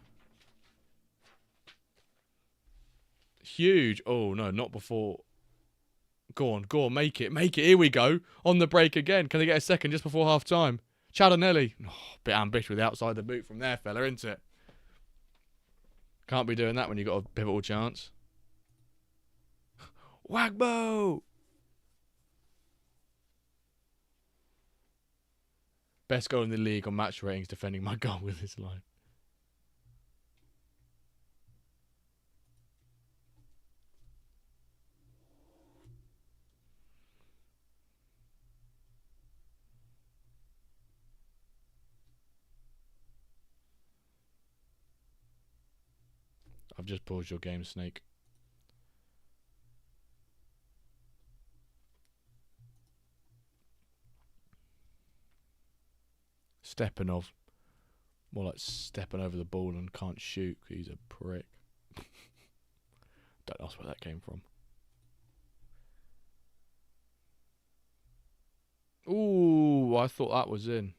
Speaker 2: Huge. Oh, no, not before. Go on, make it. Here we go. On the break again. Can I get a second just before half time? Chadonelli. Oh, bit ambitious with the outside the boot from there, fella, isn't it? Can't be doing that when you've got a pivotal chance. Wagbo! Best goal in the league on match ratings, defending my goal with his line. I've just paused your game, Snake. Stepanov. More like stepping over the ball and can't shoot. He's a prick. Don't ask where that came from. Ooh, I thought that was in.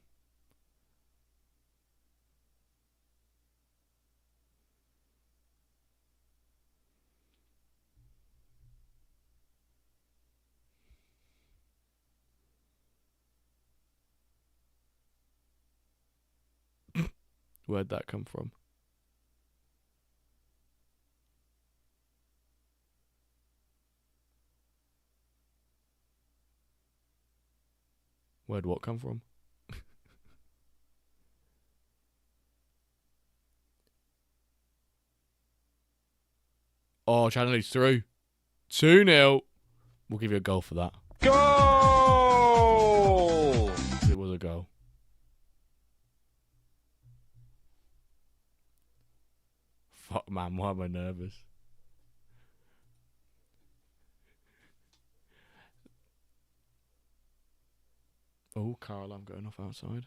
Speaker 2: Where'd that come from? Where'd what come from? Oh, Channel's through. 2-0. We'll give you a goal for that.
Speaker 3: Goal!
Speaker 2: It was a goal. Fuck, man, why am I nervous? Oh, Carl, I'm going off outside.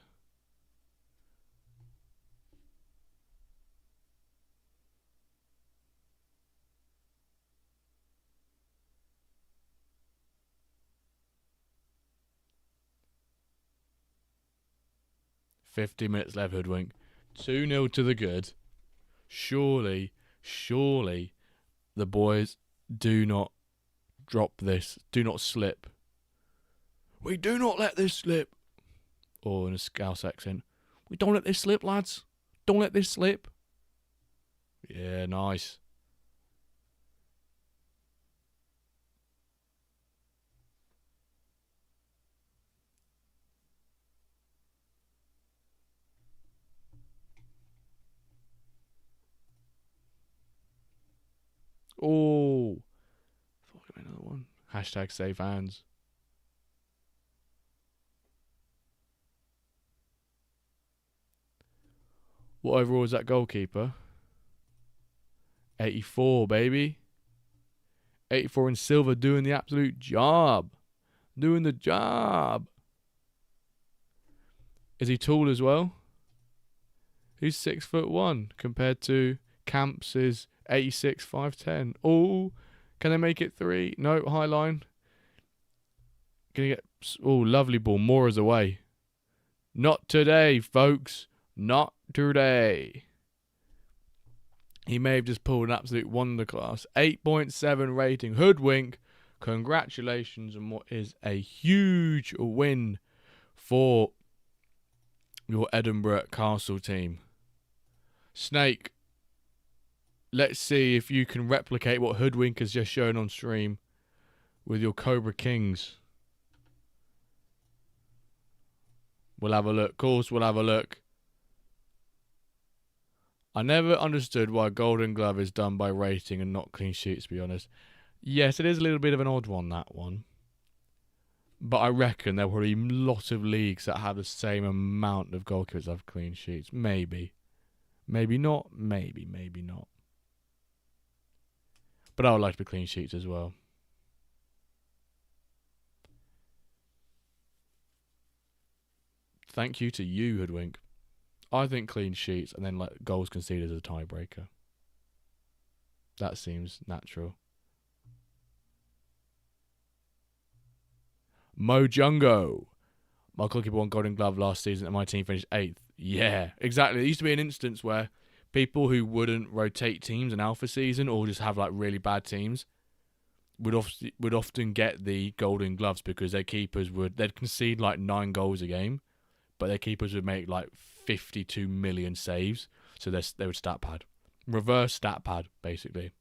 Speaker 2: "50 minutes left, Hoodwink. 2-0 to the good. Surely, the boys do not drop this. Do not slip. We do not let this slip. Or in a Scouse accent, we don't let this slip, lads. Don't let this slip. Yeah, nice. Oh, fuck, another one. Hashtag save hands. What overall is that goalkeeper? 84, baby. 84 in silver, doing the absolute job. Doing the job. Is he tall as well? He's 6'1" compared to Camps is 86, 5'10". Oh, can they make it 3? No, high line. Can you get... Oh, lovely ball. Mora's away. Not today, folks. Not today. He may have just pulled an absolute wonder class. 8.7 rating. Hoodwink. Congratulations on what is a huge win for your Edinburgh Castle team. Snake. Let's see if you can replicate what Hoodwink has just shown on stream with your Cobra Kings. We'll have a look. Of course, we'll have a look. I never understood why Golden Glove is done by rating and not clean sheets, to be honest. Yes, it is a little bit of an odd one, that one. But I reckon there will be a lot of leagues that have the same amount of goalkeepers that have clean sheets. Maybe. Maybe not. Maybe not. But I would like to be clean sheets as well. Thank you to you, Hoodwink. I think clean sheets and then like goals conceded as a tiebreaker. That seems natural. Mojungo. My goalkeeper won Golden Glove last season and my team finished 8th. Yeah, exactly. There used to be an instance where people who wouldn't rotate teams in alpha season or just have like really bad teams would often get the Golden Gloves because their keepers they'd concede like 9 goals a game, but their keepers would make like 52 million saves, so they would stat pad. Reverse stat pad, basically.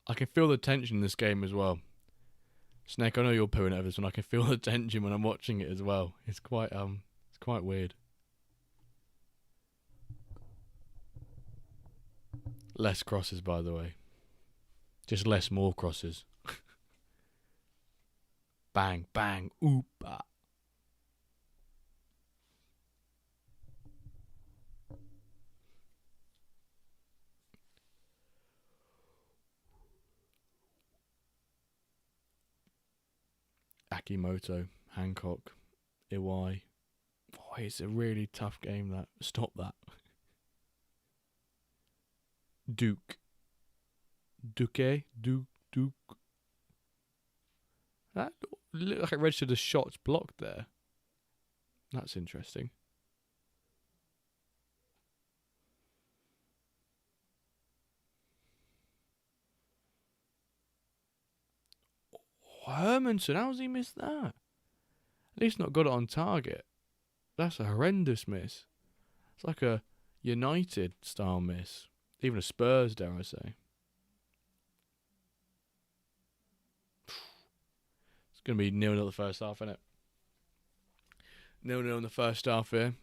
Speaker 2: I can feel the tension in this game as well. Snake, I know you're pooing over this one. I can feel the tension when I'm watching it as well. It's quite weird. Less crosses, by the way. Just more crosses. Bang, bang, oop. Akimoto, Hancock, Iwai. Oh, it's a really tough game, that. Stop that. Duke. Duke. That looked like it registered as shots blocked there. That's interesting. Hermanson, how's he missed that? At least not got it on target. That's a horrendous miss. It's like a United style miss. Even a Spurs, dare I say. It's going to be 0-0 the first half, isn't it? 0-0 in the first half here.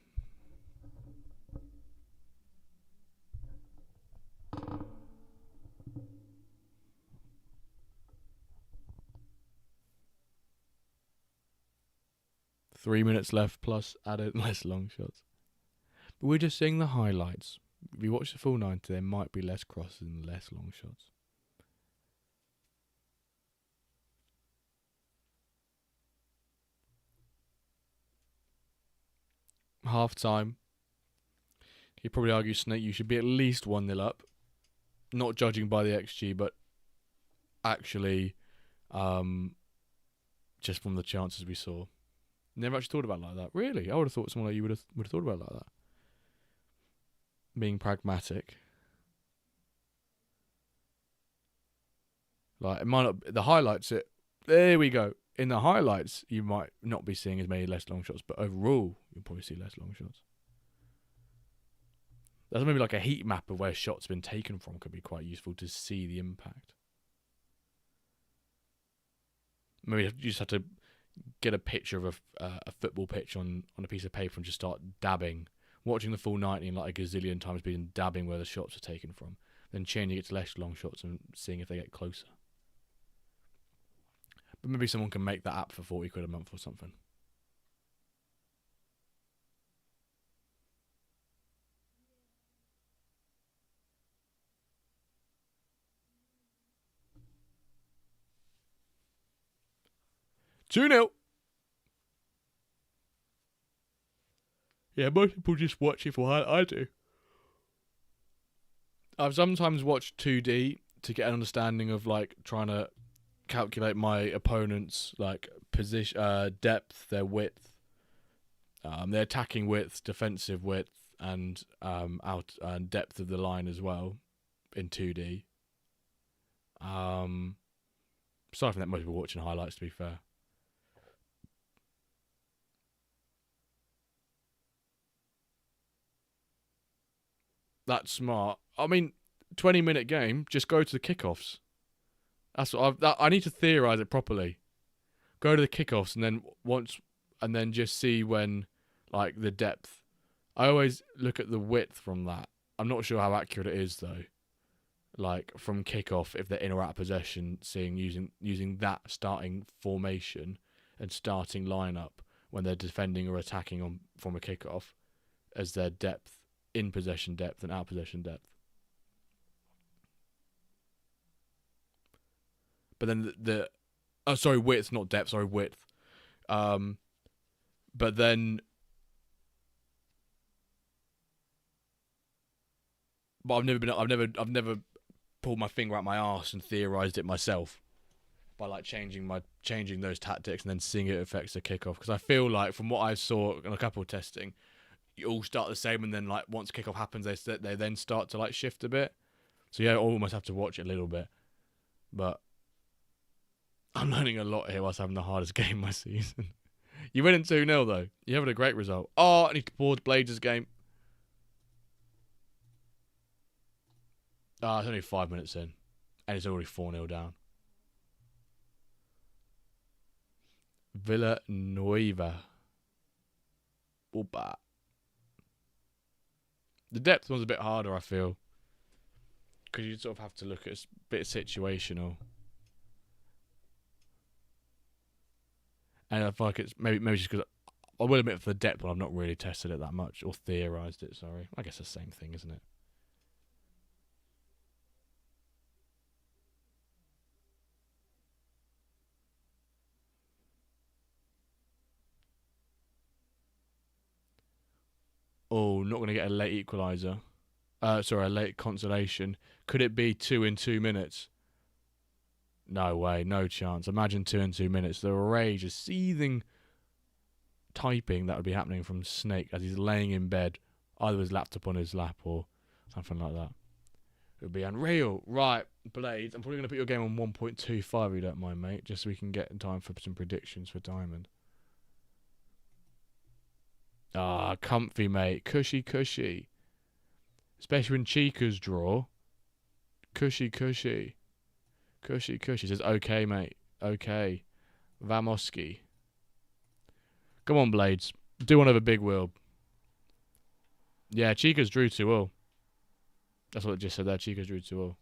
Speaker 2: Three minutes left plus added less long shots. But we're just seeing the highlights. If you watch the full 90, there might be less crosses and less long shots. Half time. You'd probably argue, Snake, you should be at least 1-0 up. Not judging by the XG, but actually just from the chances we saw. Never actually thought about it like that. Really? I would have thought someone like you would have thought about it like that. Being pragmatic. Like, it might not, the highlights, there we go. In the highlights, you might not be seeing as many less long shots, but overall, you'll probably see less long shots. That's maybe like a heat map of where shots have been taken from could be quite useful to see the impact. Maybe you just have to get a picture of a football pitch on a piece of paper and just start dabbing, watching the full 90 and like a gazillion times being dabbing where the shots are taken from, then changing it to less long shots and seeing if they get closer. But maybe someone can make that app for 40 quid a month or something. 2-0. Yeah, most people just watch it for what I do. I've sometimes watched 2D to get an understanding of like trying to calculate my opponent's like position, depth, their width, their attacking width, defensive width, and out and depth of the line as well in 2D. Aside from that, most people are watching highlights, to be fair. That's smart. I mean, 20-minute game, just go to the kickoffs. That's what I need to theorize it properly. Go to the kickoffs and then just see when, like, the depth. I always look at the width from that. I'm not sure how accurate it is though. Like from kickoff, if they're in or out of possession, using that starting formation and starting lineup when they're defending or attacking from a kickoff as their depth. In possession depth and out possession depth. But then width, not depth, width. But then I've never pulled my finger out my arse and theorized it myself by like changing those tactics and then seeing it affects the kickoff, because I feel like from what I saw in a couple of testing, you all start the same, and then like once kickoff happens, they then start to like shift a bit. So yeah, I almost have to watch it a little bit. But I'm learning a lot here whilst having the hardest game my season. You win in 2-0 though. You're having a great result. Oh, I need to pause Blades' game. It's only 5 minutes in, and it's already 4-0 down. Villanueva. Opa. The depth one's a bit harder, I feel, because you sort of have to look at a bit situational. And I feel like it's maybe just because I will admit for the depth one, I've not really tested it that much or theorized it. Sorry, I guess the same thing, isn't it? Oh, not going to get a late equaliser. A late consolation. Could it be 2 in 2 minutes? No way, no chance. Imagine 2 in 2 minutes. The rage is seething typing that would be happening from Snake as he's laying in bed, either with his laptop on his lap or something like that. It would be unreal. Right, Blades, I'm probably going to put your game on 1.25 if you don't mind, mate, just so we can get in time for some predictions for Diamond. Ah, comfy, mate. Cushy, cushy. Especially when Chica's draw. Cushy, cushy. Cushy, cushy. Says, okay, mate. Okay. Vamoski. Come on, Blades. Do one over Big Will. Yeah, Chica's drew 2-0. That's what it just said there. Chica's drew 2-0.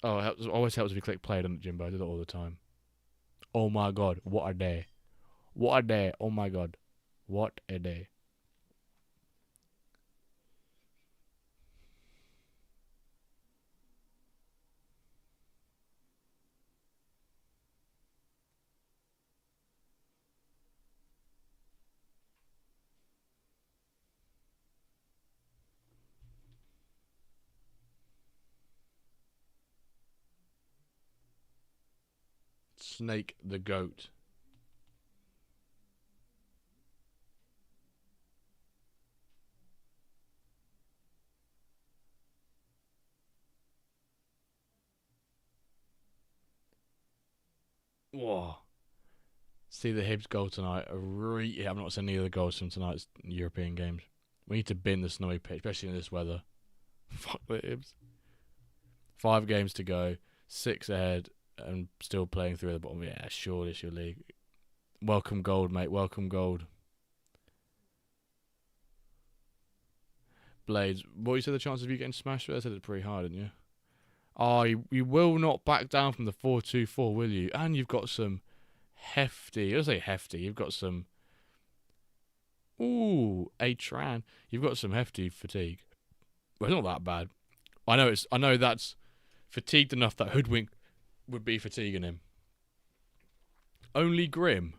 Speaker 2: Oh, it always helps if you click play, doesn't it, Jimbo? I do that all the time. Oh my god, what a day. What a day. Oh my god. What a day. Snake the goat. Whoa. See the Hibs goal tonight. I've not seen any of the goals from tonight's European games. We need to bin the snowy pitch, especially in this weather. Fuck the Hibs. 5 games to go. 6 ahead. And still playing through the bottom. Yeah, sure, this your league. Welcome gold, mate. Welcome gold. Blades. What you said the chances of you getting smashed with? I said it's pretty hard, didn't you? Oh, you will not back down from the 4-2-4, will you? And you've got some hefty. I'll say hefty. You've got some. Ooh, A-Tran. You've got some hefty fatigue. Well, it's not that bad. I know that's fatigued enough that Hoodwink would be fatiguing him. Only Grim.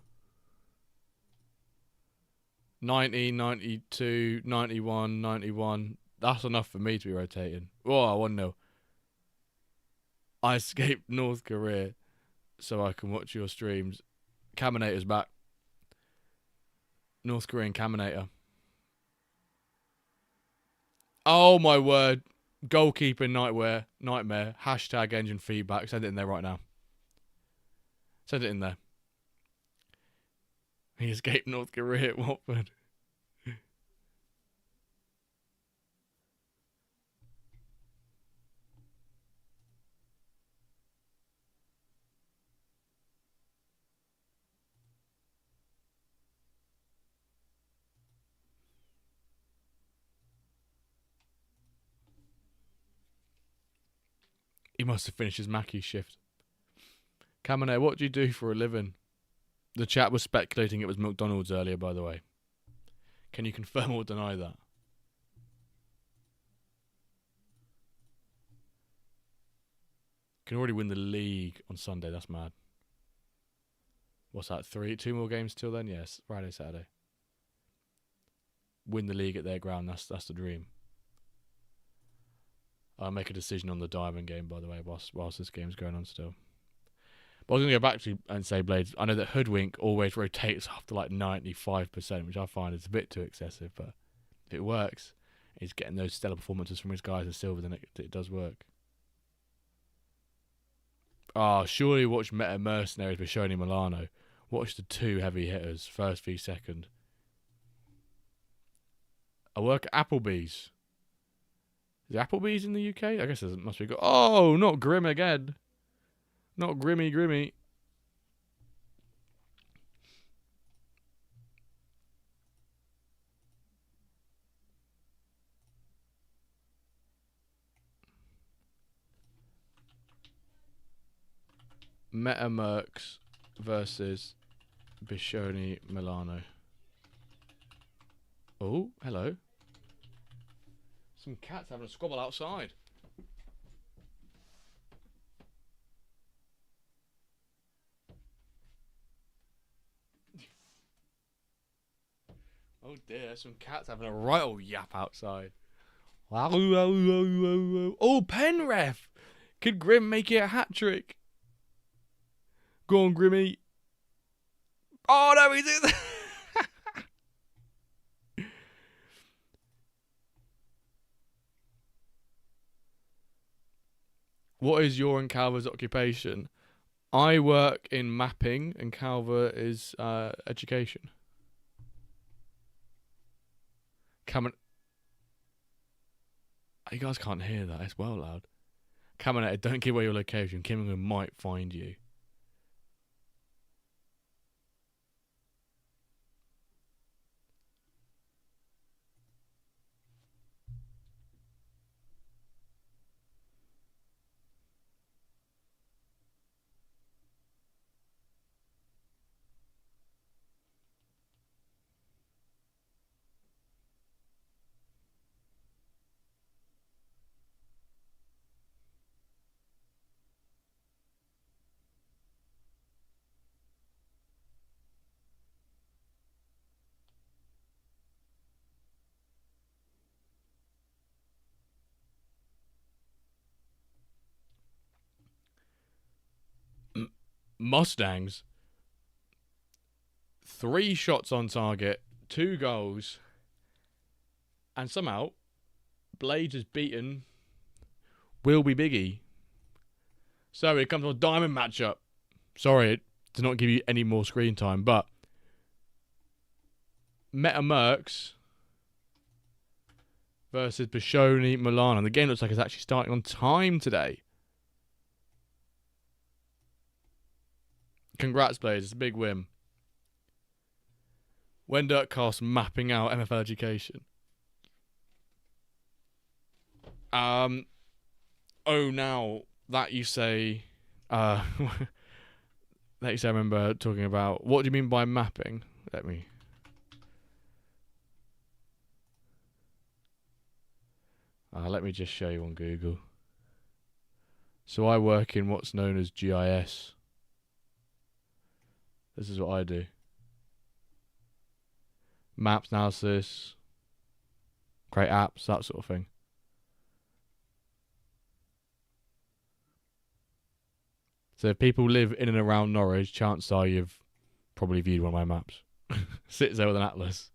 Speaker 2: 90, 92, 91, 91. That's enough for me to be rotating. Oh, 1-0. I escaped North Korea so I can watch your streams. Caminator's back. North Korean Caminator. Oh my word. Goalkeeper nightmare. Hashtag engine feedback. Send it in there right now. Send it in there. He escaped North Korea at Watford. He must have finished his Mackie shift. Caminator, what do you do for a living? The chat was speculating it was McDonald's earlier, by the way. Can you confirm or deny that? Can already win the league on Sunday. That's mad. What's that? 2 more games till then? Yes, Friday, Saturday. Win the league at their ground. That's the dream. I'll make a decision on the Diamond game, by the way, whilst this game's going on still. But I was going to go back to and say, Blades, I know that Hoodwink always rotates after like 95%, which I find is a bit too excessive, but if it works, he's getting those stellar performances from his guys in silver, then it does work. Surely watch Meta Mercenaries with Shoni Milano. Watch the 2 heavy hitters, first v second. I work at Applebee's. Is Applebee's in the UK? I guess it must be good. Oh, not Grim again. Not Grimmy. Meta Mercs versus Bishoni Milano. Oh, hello. Some cats having a squabble outside. Oh dear, some cats having a right old yap outside. Oh, pen ref! Could Grim make it a hat trick? Go on, Grimmy. Oh no, he did that! What is your and Calver's occupation? I work in mapping and Calver is education. You guys can't hear that. It's well loud. Caminator, don't give away your location. Kimmingham might find you. Mustangs. 3 shots on target, 2 goals, and somehow Blades has beaten Will Be Biggie. So it comes to a diamond matchup. Sorry, it does not give you any more screen time, but Meta Mercs versus Bishoni Milan. And the game looks like it's actually starting on time today. Congrats, Blades. It's a big win. WenDirk Cast mapping out MFL education. Oh, now that you say, I remember talking about. What do you mean by mapping? Let me just show you on Google. So I work in what's known as GIS. This is what I do. Maps analysis, create apps, that sort of thing. So if people live in and around Norwich, chances are you've probably viewed one of my maps. Sits there with an atlas.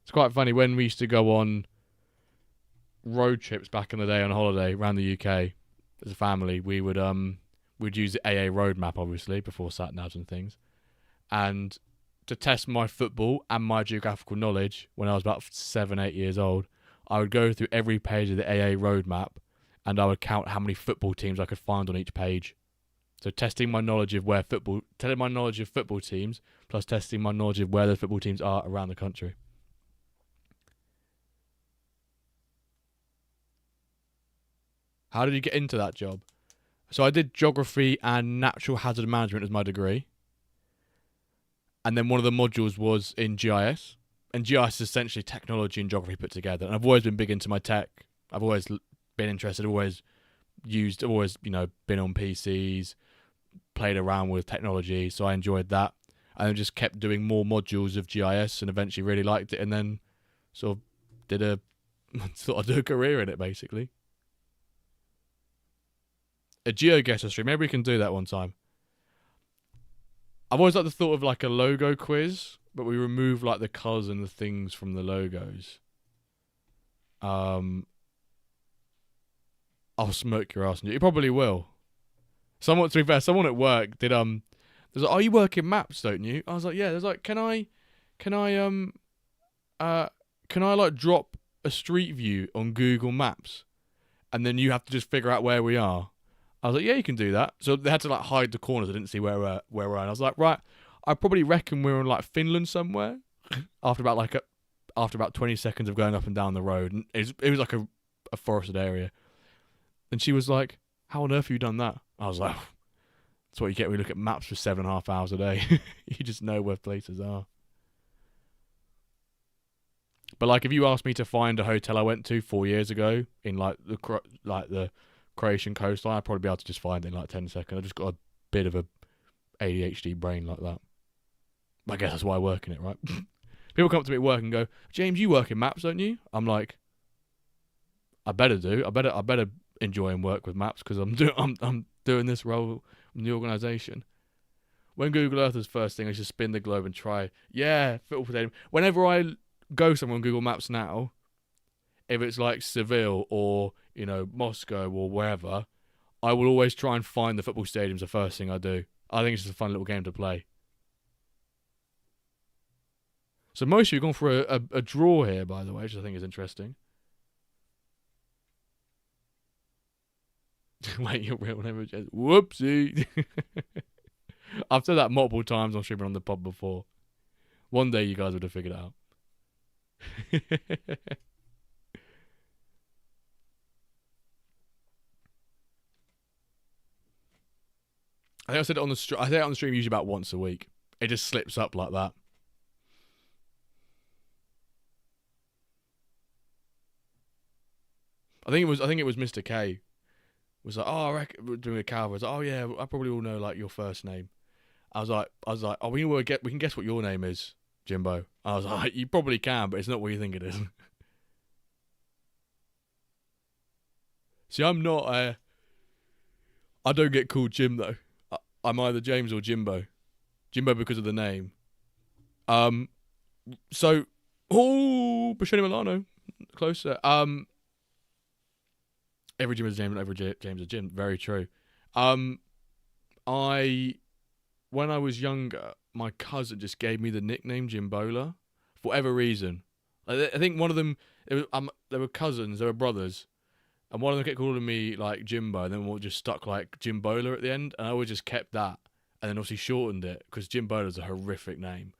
Speaker 2: It's quite funny when we used to go on road trips back in the day on holiday around the UK as a family. We'd use the AA road map obviously before sat navs and things, and to test my football and my geographical knowledge when I was about 7-8 years old, I would go through every page of the AA road map and I would count how many football teams I could find on each page. So testing my knowledge of telling my knowledge of football teams, plus testing my knowledge of where the football teams are around the country. How did you get into that job? So I did geography and natural hazard management as my degree. And then one of the modules was in GIS. And GIS is essentially technology and geography put together. And I've always been big into my tech. I've always been interested, always been on PCs, played around with technology. So I enjoyed that. And I just kept doing more modules of GIS and eventually really liked it. And then sort of thought I'd do a career in it, basically. A GeoGuessr stream. Maybe we can do that one time. I've always liked the thought of like a logo quiz, but we remove like the colours and the things from the logos. I'll smoke your ass. You probably will. To be fair, someone at work did there's like, oh, you work in maps, don't you? I was like, yeah. There's like, can I like drop a street view on Google Maps, and then you have to just figure out where we are. I was like, yeah, you can do that. So they had to like hide the corners. I didn't see where we're at. And I was like, right, I probably reckon we're in like Finland somewhere. after about 20 seconds of going up and down the road, and it was like a forested area. And she was like, how on earth have you done that? I was like, that's what you get when you look at maps for 7.5 hours a day. You just know where places are. But like, if you asked me to find a hotel I went to 4 years ago in like the Croatian coastline, I'd probably be able to just find it in like 10 seconds. I've just got a bit of a ADHD brain like that. I guess that's why I work in it, right? People come up to me at work and go, James, you work in maps, don't you? I'm like, I better do. I better enjoy and work with maps because I'm doing this role in the organisation. When Google Earth was first thing, I just spin the globe and try. Yeah, football stadium. Whenever I go somewhere on Google Maps now, if it's like Seville or Moscow or wherever, I will always try and find the football stadiums the first thing I do. I think it's just a fun little game to play. So most of you have gone for a draw here, by the way, which I think is interesting. Wait, your real name is whoopsie. I've said that multiple times on streaming on the pod before. One day you guys would have figured it out. I think I said it on the stream. I say it on the stream usually about once a week. It just slips up like that. I think it was Mr. K. Was like, oh, I reckon we're doing a cover. I was like, oh yeah, I probably will know like your first name. I was like, oh, we can guess what your name is, Jimbo. I was like, you probably can, but it's not what you think it is. See, I'm not. I don't get called Jim though. I'm either James or Jimbo. Jimbo because of the name. So, Bashani Milano, closer. Every Jim is a James, and every James is a Jim. Very true. When I was younger, my cousin just gave me the nickname Jimbola for whatever reason. I think one of them, they were cousins, they were brothers, and one of them kept calling me like Jimbo, and then one just stuck like Jimbola at the end, and I always just kept that, and then obviously shortened it because Jimbola is a horrific name,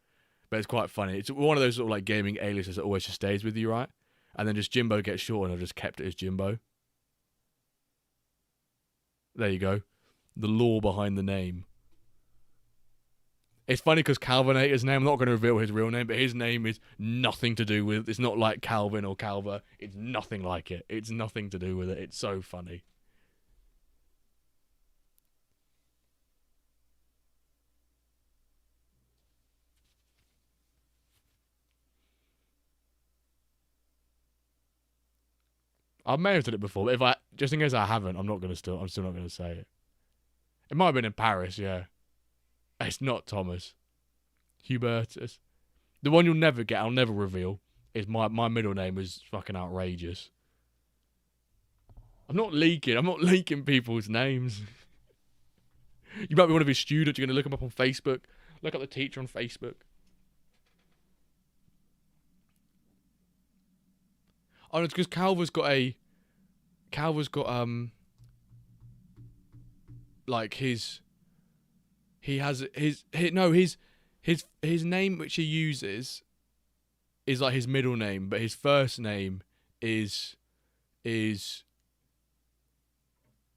Speaker 2: but it's quite funny. It's one of those sort of like gaming aliases that always just stays with you, right? And then just Jimbo gets shortened, I've just kept it as Jimbo. There you go. The lore behind the name. It's funny because Calvinator's name, I'm not going to reveal his real name, but his name is nothing to do with, it's not like Calvin or Calva. It's nothing like it. It's nothing to do with it. It's so funny. I may have done it before, but just in case I haven't, I'm still not going to say it. It might have been in Paris, yeah. It's not Thomas. Hubertus. The one you'll never get, I'll never reveal, is my middle name is fucking outrageous. I'm not leaking people's names. You might be one of his students, you're going to look him up on Facebook. Look up the teacher on Facebook. Oh, it's because Calva's got like his name which he uses is like his middle name, but his first name is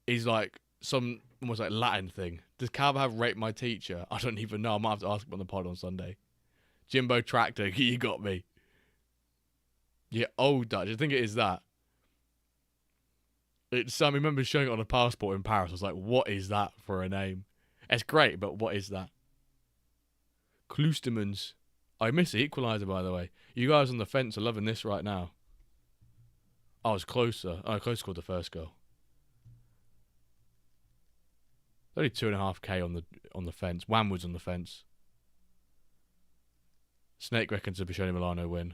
Speaker 2: like some almost like Latin thing. Does Calva have "Rate My Teacher"? I don't even know. I might have to ask him on the pod on Sunday. Jimbo Tractor, you got me. Yeah, Old Dutch. I think it is that. I remember showing it on a passport in Paris. I was like, what is that for a name? It's great, but what is that? Kloostemans. I miss the Equalizer, by the way. You guys on the fence are loving this right now. I was closer. I close scored the first goal. Only 2.5k on the fence. Wham was on the fence. Snake reckons a Bishoni Milano win.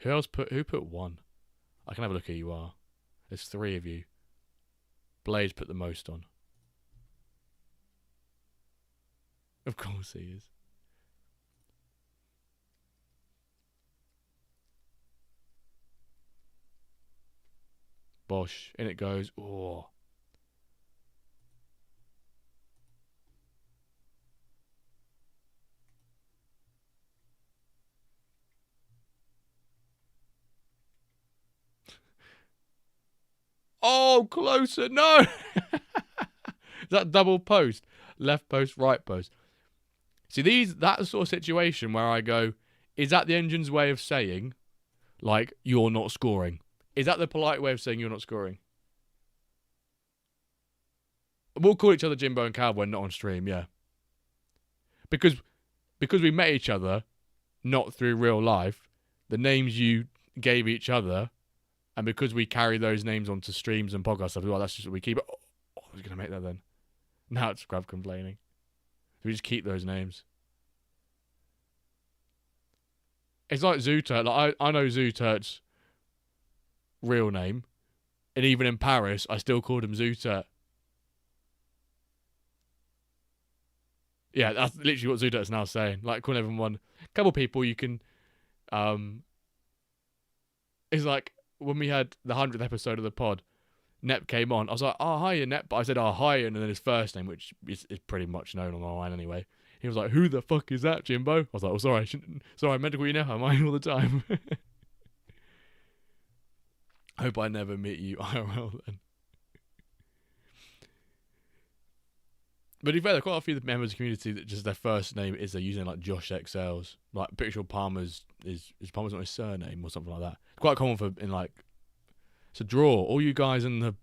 Speaker 2: Who put 1? I can have a look who you are. There's 3 of you. Blaze put the most on. Of course he is. Bosh. In it goes. Oh. Oh, closer. No. Is that double post? Left post, right post. See, that's the sort of situation where I go, is that the engine's way of saying, like, you're not scoring? Is that the polite way of saying you're not scoring? We'll call each other Jimbo and Cal when not on stream, yeah. Because we met each other, not through real life, the names you gave each other, and because we carry those names onto streams and podcasts stuff, well, that's just what we keep. Oh, I was going to make that then. Now it's Grab complaining. We just keep those names. It's like Zootert. Like I know Zootert's real name, and even in Paris, I still called him Zootert. Yeah, that's literally what Zootert's now saying. Like calling everyone, a couple people you can. It's like when we had the 100th episode of the pod, Nep came on. I was like, oh, hiya, Nep. But I said, oh, hiya, and then his first name, which is pretty much known online anyway. He was like, who the fuck is that, Jimbo? I was like, oh, sorry, I meant to call you now. I'm mine all the time. Hope I never meet you IRL then. But if there are quite a few members of the community that just their first name is they're using like Josh XLs. Like, I'm pretty sure Palmer's Palmer's not his surname or something like that. It's quite common it's a draw. All you guys on the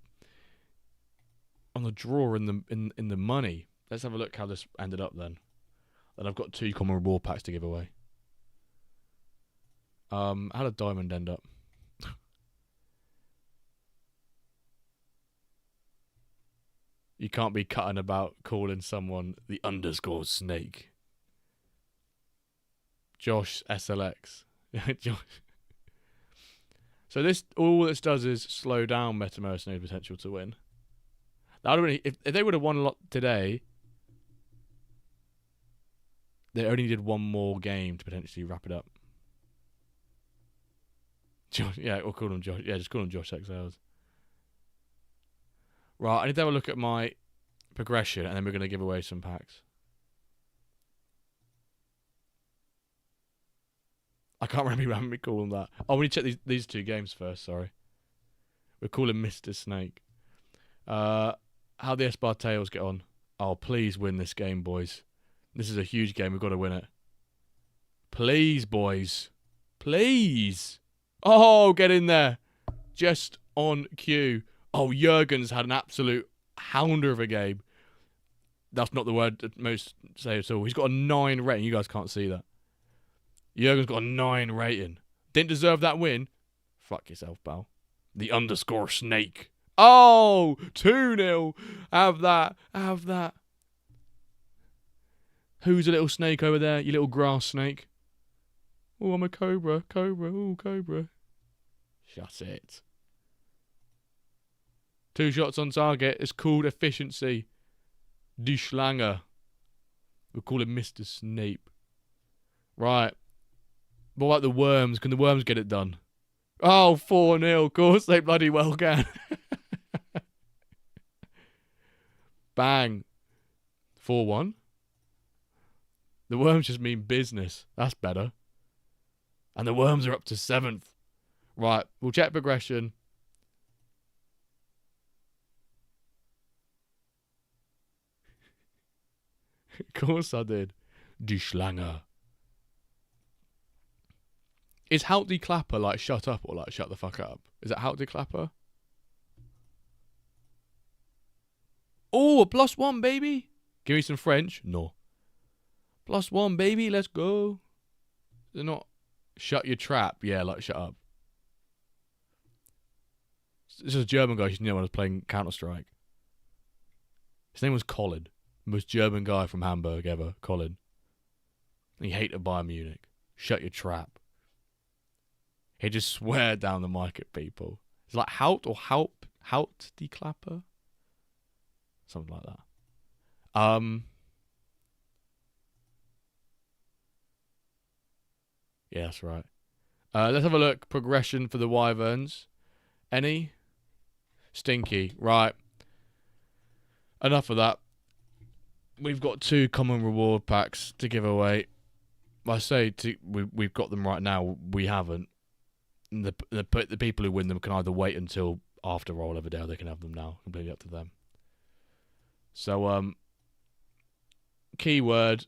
Speaker 2: draw in the money. Let's have a look how this ended up then. And I've got 2 common reward packs to give away. How did Diamond end up? You can't be cutting about calling someone the _ snake. Josh SLX. Josh. So all this does is slow down Meta Mercenary's potential to win. That would if they would have won a lot today, they only did one more game to potentially wrap it up. Josh, yeah, we'll call him Josh. Yeah, just call him Josh XLs. Right, I need to have a look at my progression, and then we're going to give away some packs. I can't remember when we call him that. Oh, we need to check these 2 games first, sorry. We'll call him Mr. Snake. How the Espartails get on? Oh, please win this game, boys. This is a huge game. We've got to win it. Please, boys. Please. Oh, get in there. Just on cue. Oh, Jurgen's had an absolute hounder of a game. That's not the word that most say at all. He's got a 9 rating. You guys can't see that. Jurgen's got a 9 rating. Didn't deserve that win. Fuck yourself, pal. The underscore snake. Oh, 2-0. Have that. Have that. Who's a little snake over there? You little grass snake. Oh, I'm a cobra. Cobra. Oh, cobra. Shut it. 2 shots on target. It's called efficiency. Die Schlange. We'll call him Mr. Snape. Right. What about the worms? Can the worms get it done? Oh, 4-0. Of course they bloody well can. Bang. 4-1. The worms just mean business. That's better. And the worms are up to 7th. Right. We'll check progression. Of course I did. Die Schlange. Is Hout die Klapper like shut up or like shut the fuck up? Is that Hout die Klapper? Oh, a +1, baby. Give me some French. No. +1, baby. Let's go. They're not shut your trap. Yeah, like shut up. This is a German guy you know when I was playing Counter-Strike. His name was Colin. The most German guy from Hamburg ever. Colin. He hated Bayern Munich. Shut your trap. He just swear down the mic at people. It's like Hout or Hout die Klapper? Something like that. Yeah, that's right. Let's have a look. Progression for the Wyverns. Any? Stinky. Right. Enough of that. We've got 2 common reward packs to give away. I say we've got them right now. We haven't. The people who win them can either wait until after roll every day or they can have them now. Completely up to them. So, keyword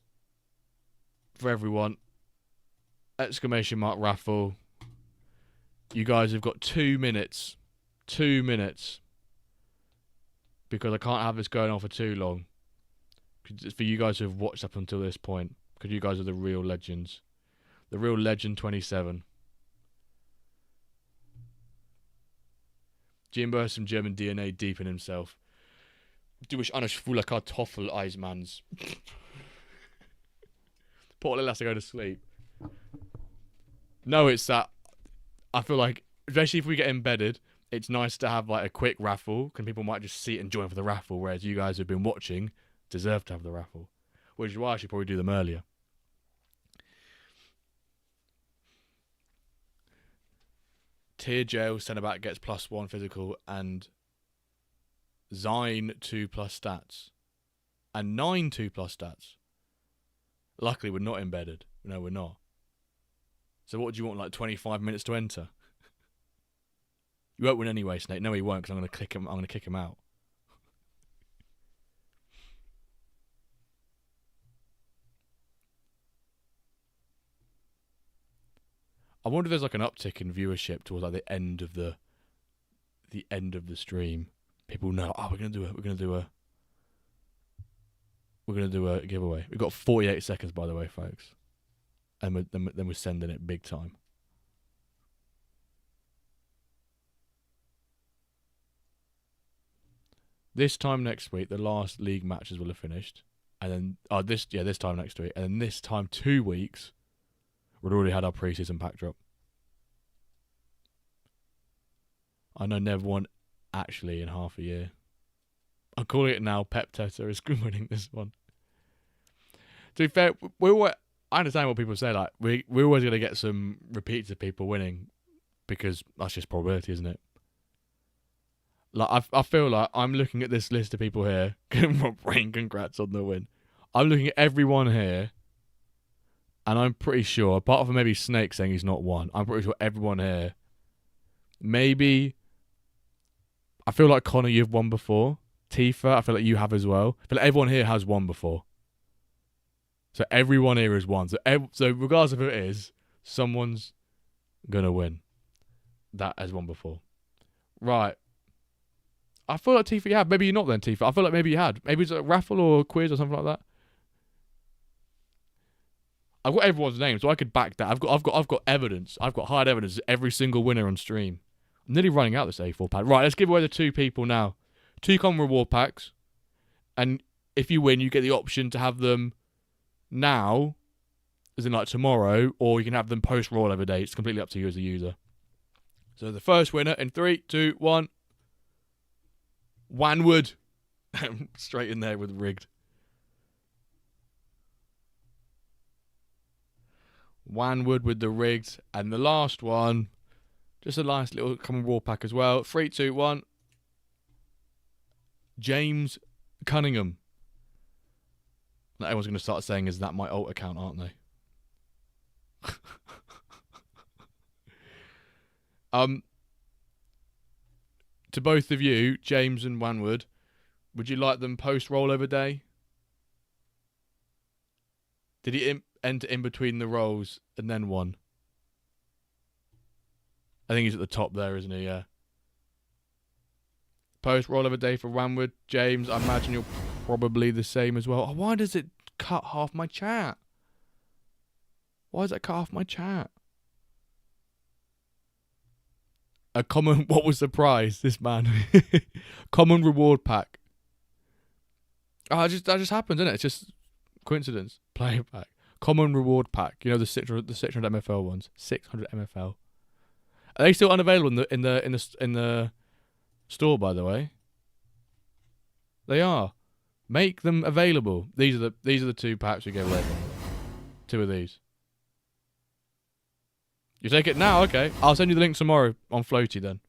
Speaker 2: for everyone. ! Raffle. You guys have got 2 minutes. 2 minutes. Because I can't have this going on for too long. It's for you guys who have watched up until this point. Because you guys are the real legends. The real legend 27. Jimbo has some German DNA deep in himself. Du bist eine schwule Kartoffel, Eismanns. Poor little has to go to sleep. No, it's that. I feel like, especially if we get embedded, it's nice to have like a quick raffle. Because people might just see it and join for the raffle. Whereas you guys who've been watching deserve to have the raffle. Which is why I should probably do them earlier. Tier Jail centre back gets +1 physical and Zine 2+ stats and 9 2+ stats. Luckily, we're not embedded. No, we're not. So what do you want? Like 25 minutes to enter? You won't win anyway, Snake. No, he won't because I'm going to kick him. I'm going to kick him out. I wonder if there's like an uptick in viewership towards like the end of the stream. People know, we're gonna do a giveaway. We've got 48 seconds, by the way, folks, and then we're sending it big time. This time next week, the last league matches will have finished, and then this time next week, and then this time 2 weeks. We'd already had our pre-season pack drop. I know never won actually in half a year. I'm calling it now. Pep Teta is winning this one. To be fair, I understand what people say. Like we're always going to get some repeats of people winning because that's just probability, isn't it? Like I feel like I'm looking at this list of people here. My brain, congrats on the win. I'm looking at everyone here. And I'm pretty sure, apart from maybe Snake saying he's not won, I'm pretty sure everyone here, maybe, I feel like Connor, you've won before. Tifa, I feel like you have as well. I feel like everyone here has won before. So everyone here has won. So regardless of who it is, someone's going to win. That has won before. Right. I feel like Tifa you had. Maybe you're not then, Tifa. I feel like maybe you had. Maybe it's a raffle or a quiz or something like that. I've got everyone's name, so I could back that. I've got evidence. I've got hard evidence of every single winner on stream. I'm nearly running out this A4 pad. Right, let's give away the 2 people now. 2 common reward packs. And if you win, you get the option to have them now, as in like tomorrow, or you can have them post rollover day. It's completely up to you as a user. So the first winner in 3, 2, 1. Wanwood. Straight in there with rigged. Wanwood with the rigged. And the last one, just a nice little common raw pack as well. 3, 2, 1. James Cunningham. Now everyone's going to start saying, is that my alt account, aren't they? To both of you, James and Wanwood, would you like them post rollover day? Did he enter in between the rolls and then won? I think he's at the top there, isn't he? Yeah. Post rollover day for Wanwood. James, I imagine you're probably the same as well. Oh, why does it cut half my chat? Why does that cut off my chat? A common... What was the prize, this man? Common reward pack. Oh, that just happened, didn't it? It's just coincidence. Player pack. Common reward pack. You know, the 600 MFL ones. 600 MFL. Are they still unavailable in the store, by the way? They are. Make them available. These are the 2 packs we gave away. 2 of these. You take it now? Okay. I'll send you the link tomorrow on Floaty then.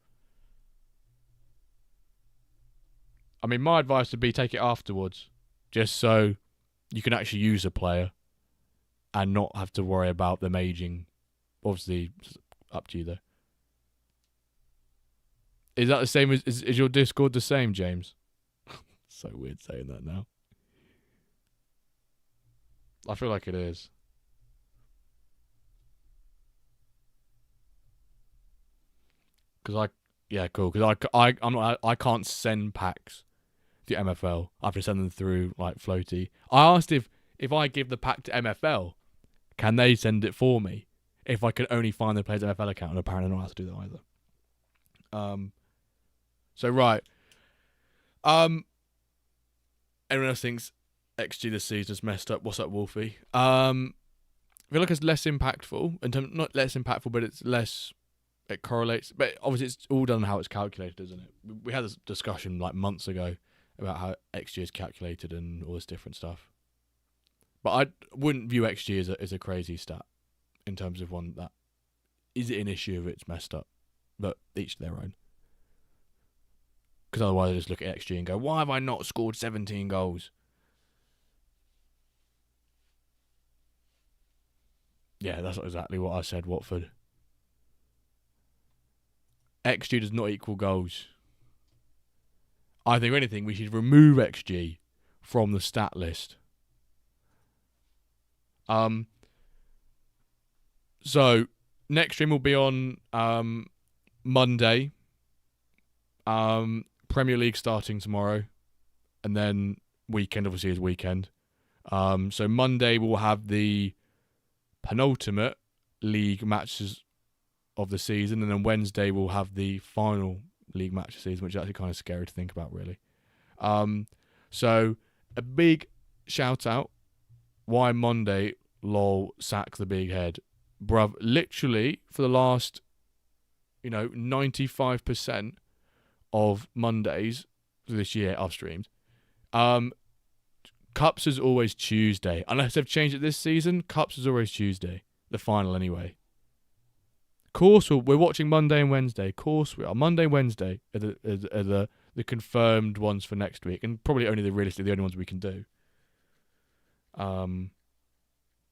Speaker 2: I mean, my advice would be take it afterwards. Just so you can actually use a player and not have to worry about them aging. Obviously, up to you though. Is that the same as... Is your Discord the same, James? So weird saying that now. I feel like it is. Because I can't send packs to MFL. I have to send them through like Floaty. I asked if I give the pack to MFL, can they send it for me? If I can only find the player's MFL account, and apparently I'm not allowed to do that either. So right. Everyone else thinks XG this season is messed up. What's up, Wolfie? I feel like it's less impactful. Not less impactful, but it's less... It correlates, but obviously it's all done how it's calculated, isn't it? We had this discussion like months ago about how XG is calculated and all this different stuff. But I wouldn't view XG as a crazy stat in terms of one that is it an issue if it's messed up, but each their own. Because otherwise I just look at XG and go, why have I not scored 17 goals? Yeah, that's exactly what I said, Watford. XG does not equal goals. I think, if anything, we should remove XG from the stat list. So, next stream will be on Monday. Premier League starting tomorrow. And then weekend, obviously, is weekend. So, Monday we'll have the penultimate league matches of the season, and then Wednesday we'll have the final league match of the season, which is actually kind of scary to think about, really. So a big shout out. Why Monday? Lol, sack the big head, bruv. Literally for the last, 95% of Mondays this year I've streamed. Cups is always Tuesday, unless they've changed it this season. Cups is always Tuesday, the final anyway. Course, we're watching Monday and Wednesday. Course, we are. Monday and Wednesday are the confirmed ones for next week, and probably only the only ones we can do.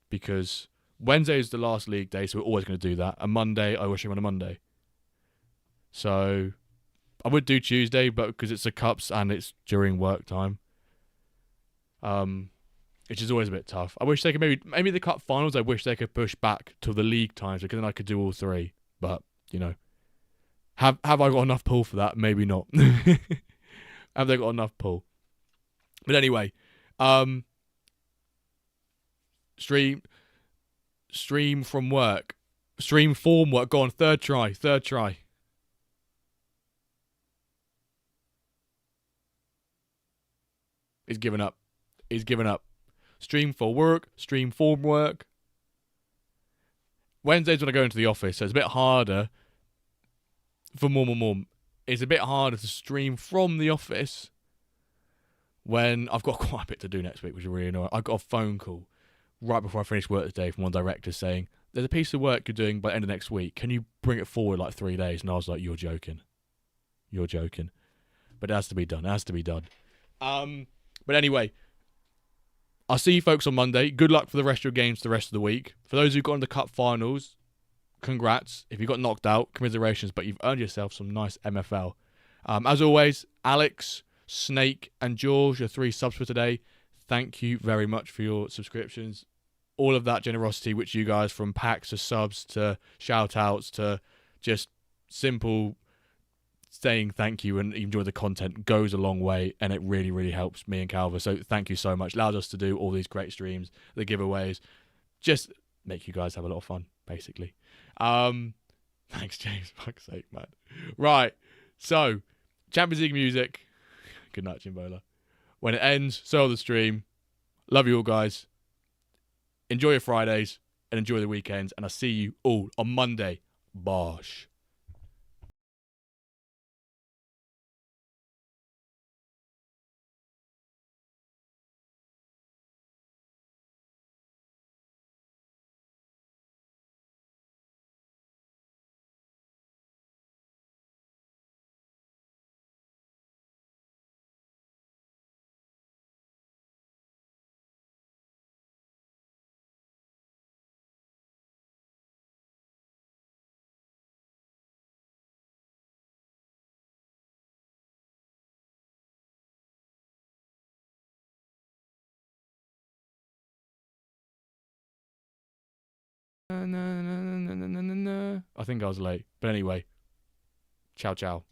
Speaker 2: Because Wednesday is the last league day, so we're always going to do that. And Monday, I wish him on a Monday. So, I would do Tuesday, but because it's the cups and it's during work time, which is always a bit tough. I wish they could maybe the cup finals. I wish they could push back to the league times because then I could do all three. But you know, have I got enough pull for that? Maybe not. Have they got enough pull? But anyway, stream from work, stream form work. Go on, third try. He's given up. Stream for work, stream form work. Wednesdays when I go into the office, so it's a bit harder for mum. It's a bit harder to stream from the office when I've got quite a bit to do next week, which is really annoying. I got a phone call right before I finished work today from one director saying, there's a piece of work you're doing by the end of next week. Can you bring it forward like 3 days? And I was like, you're joking. But it has to be done. But anyway, I'll see you folks on Monday. Good luck for the rest of your games the rest of the week. For those who got in the cup finals, congrats. If you got knocked out, commiserations, but you've earned yourself some nice MFL. As always, Alex, Snake, and George, your 3 subs for today. Thank you very much for your subscriptions. All of that generosity which you guys, from packs to subs to shout-outs to just simple saying thank you and enjoy the content, goes a long way, and it really, really helps me and Calva. So thank you so much. Allows us to do all these great streams, the giveaways, just make you guys have a lot of fun, basically. Thanks, James. Fuck's sake, man. Right. So, Champions League music. Good night, Jimbola. When it ends, so will the stream. Love you all, guys. Enjoy your Fridays and enjoy the weekends. And I'll see you all on Monday. Bosh. I think I was late. But anyway, ciao, ciao.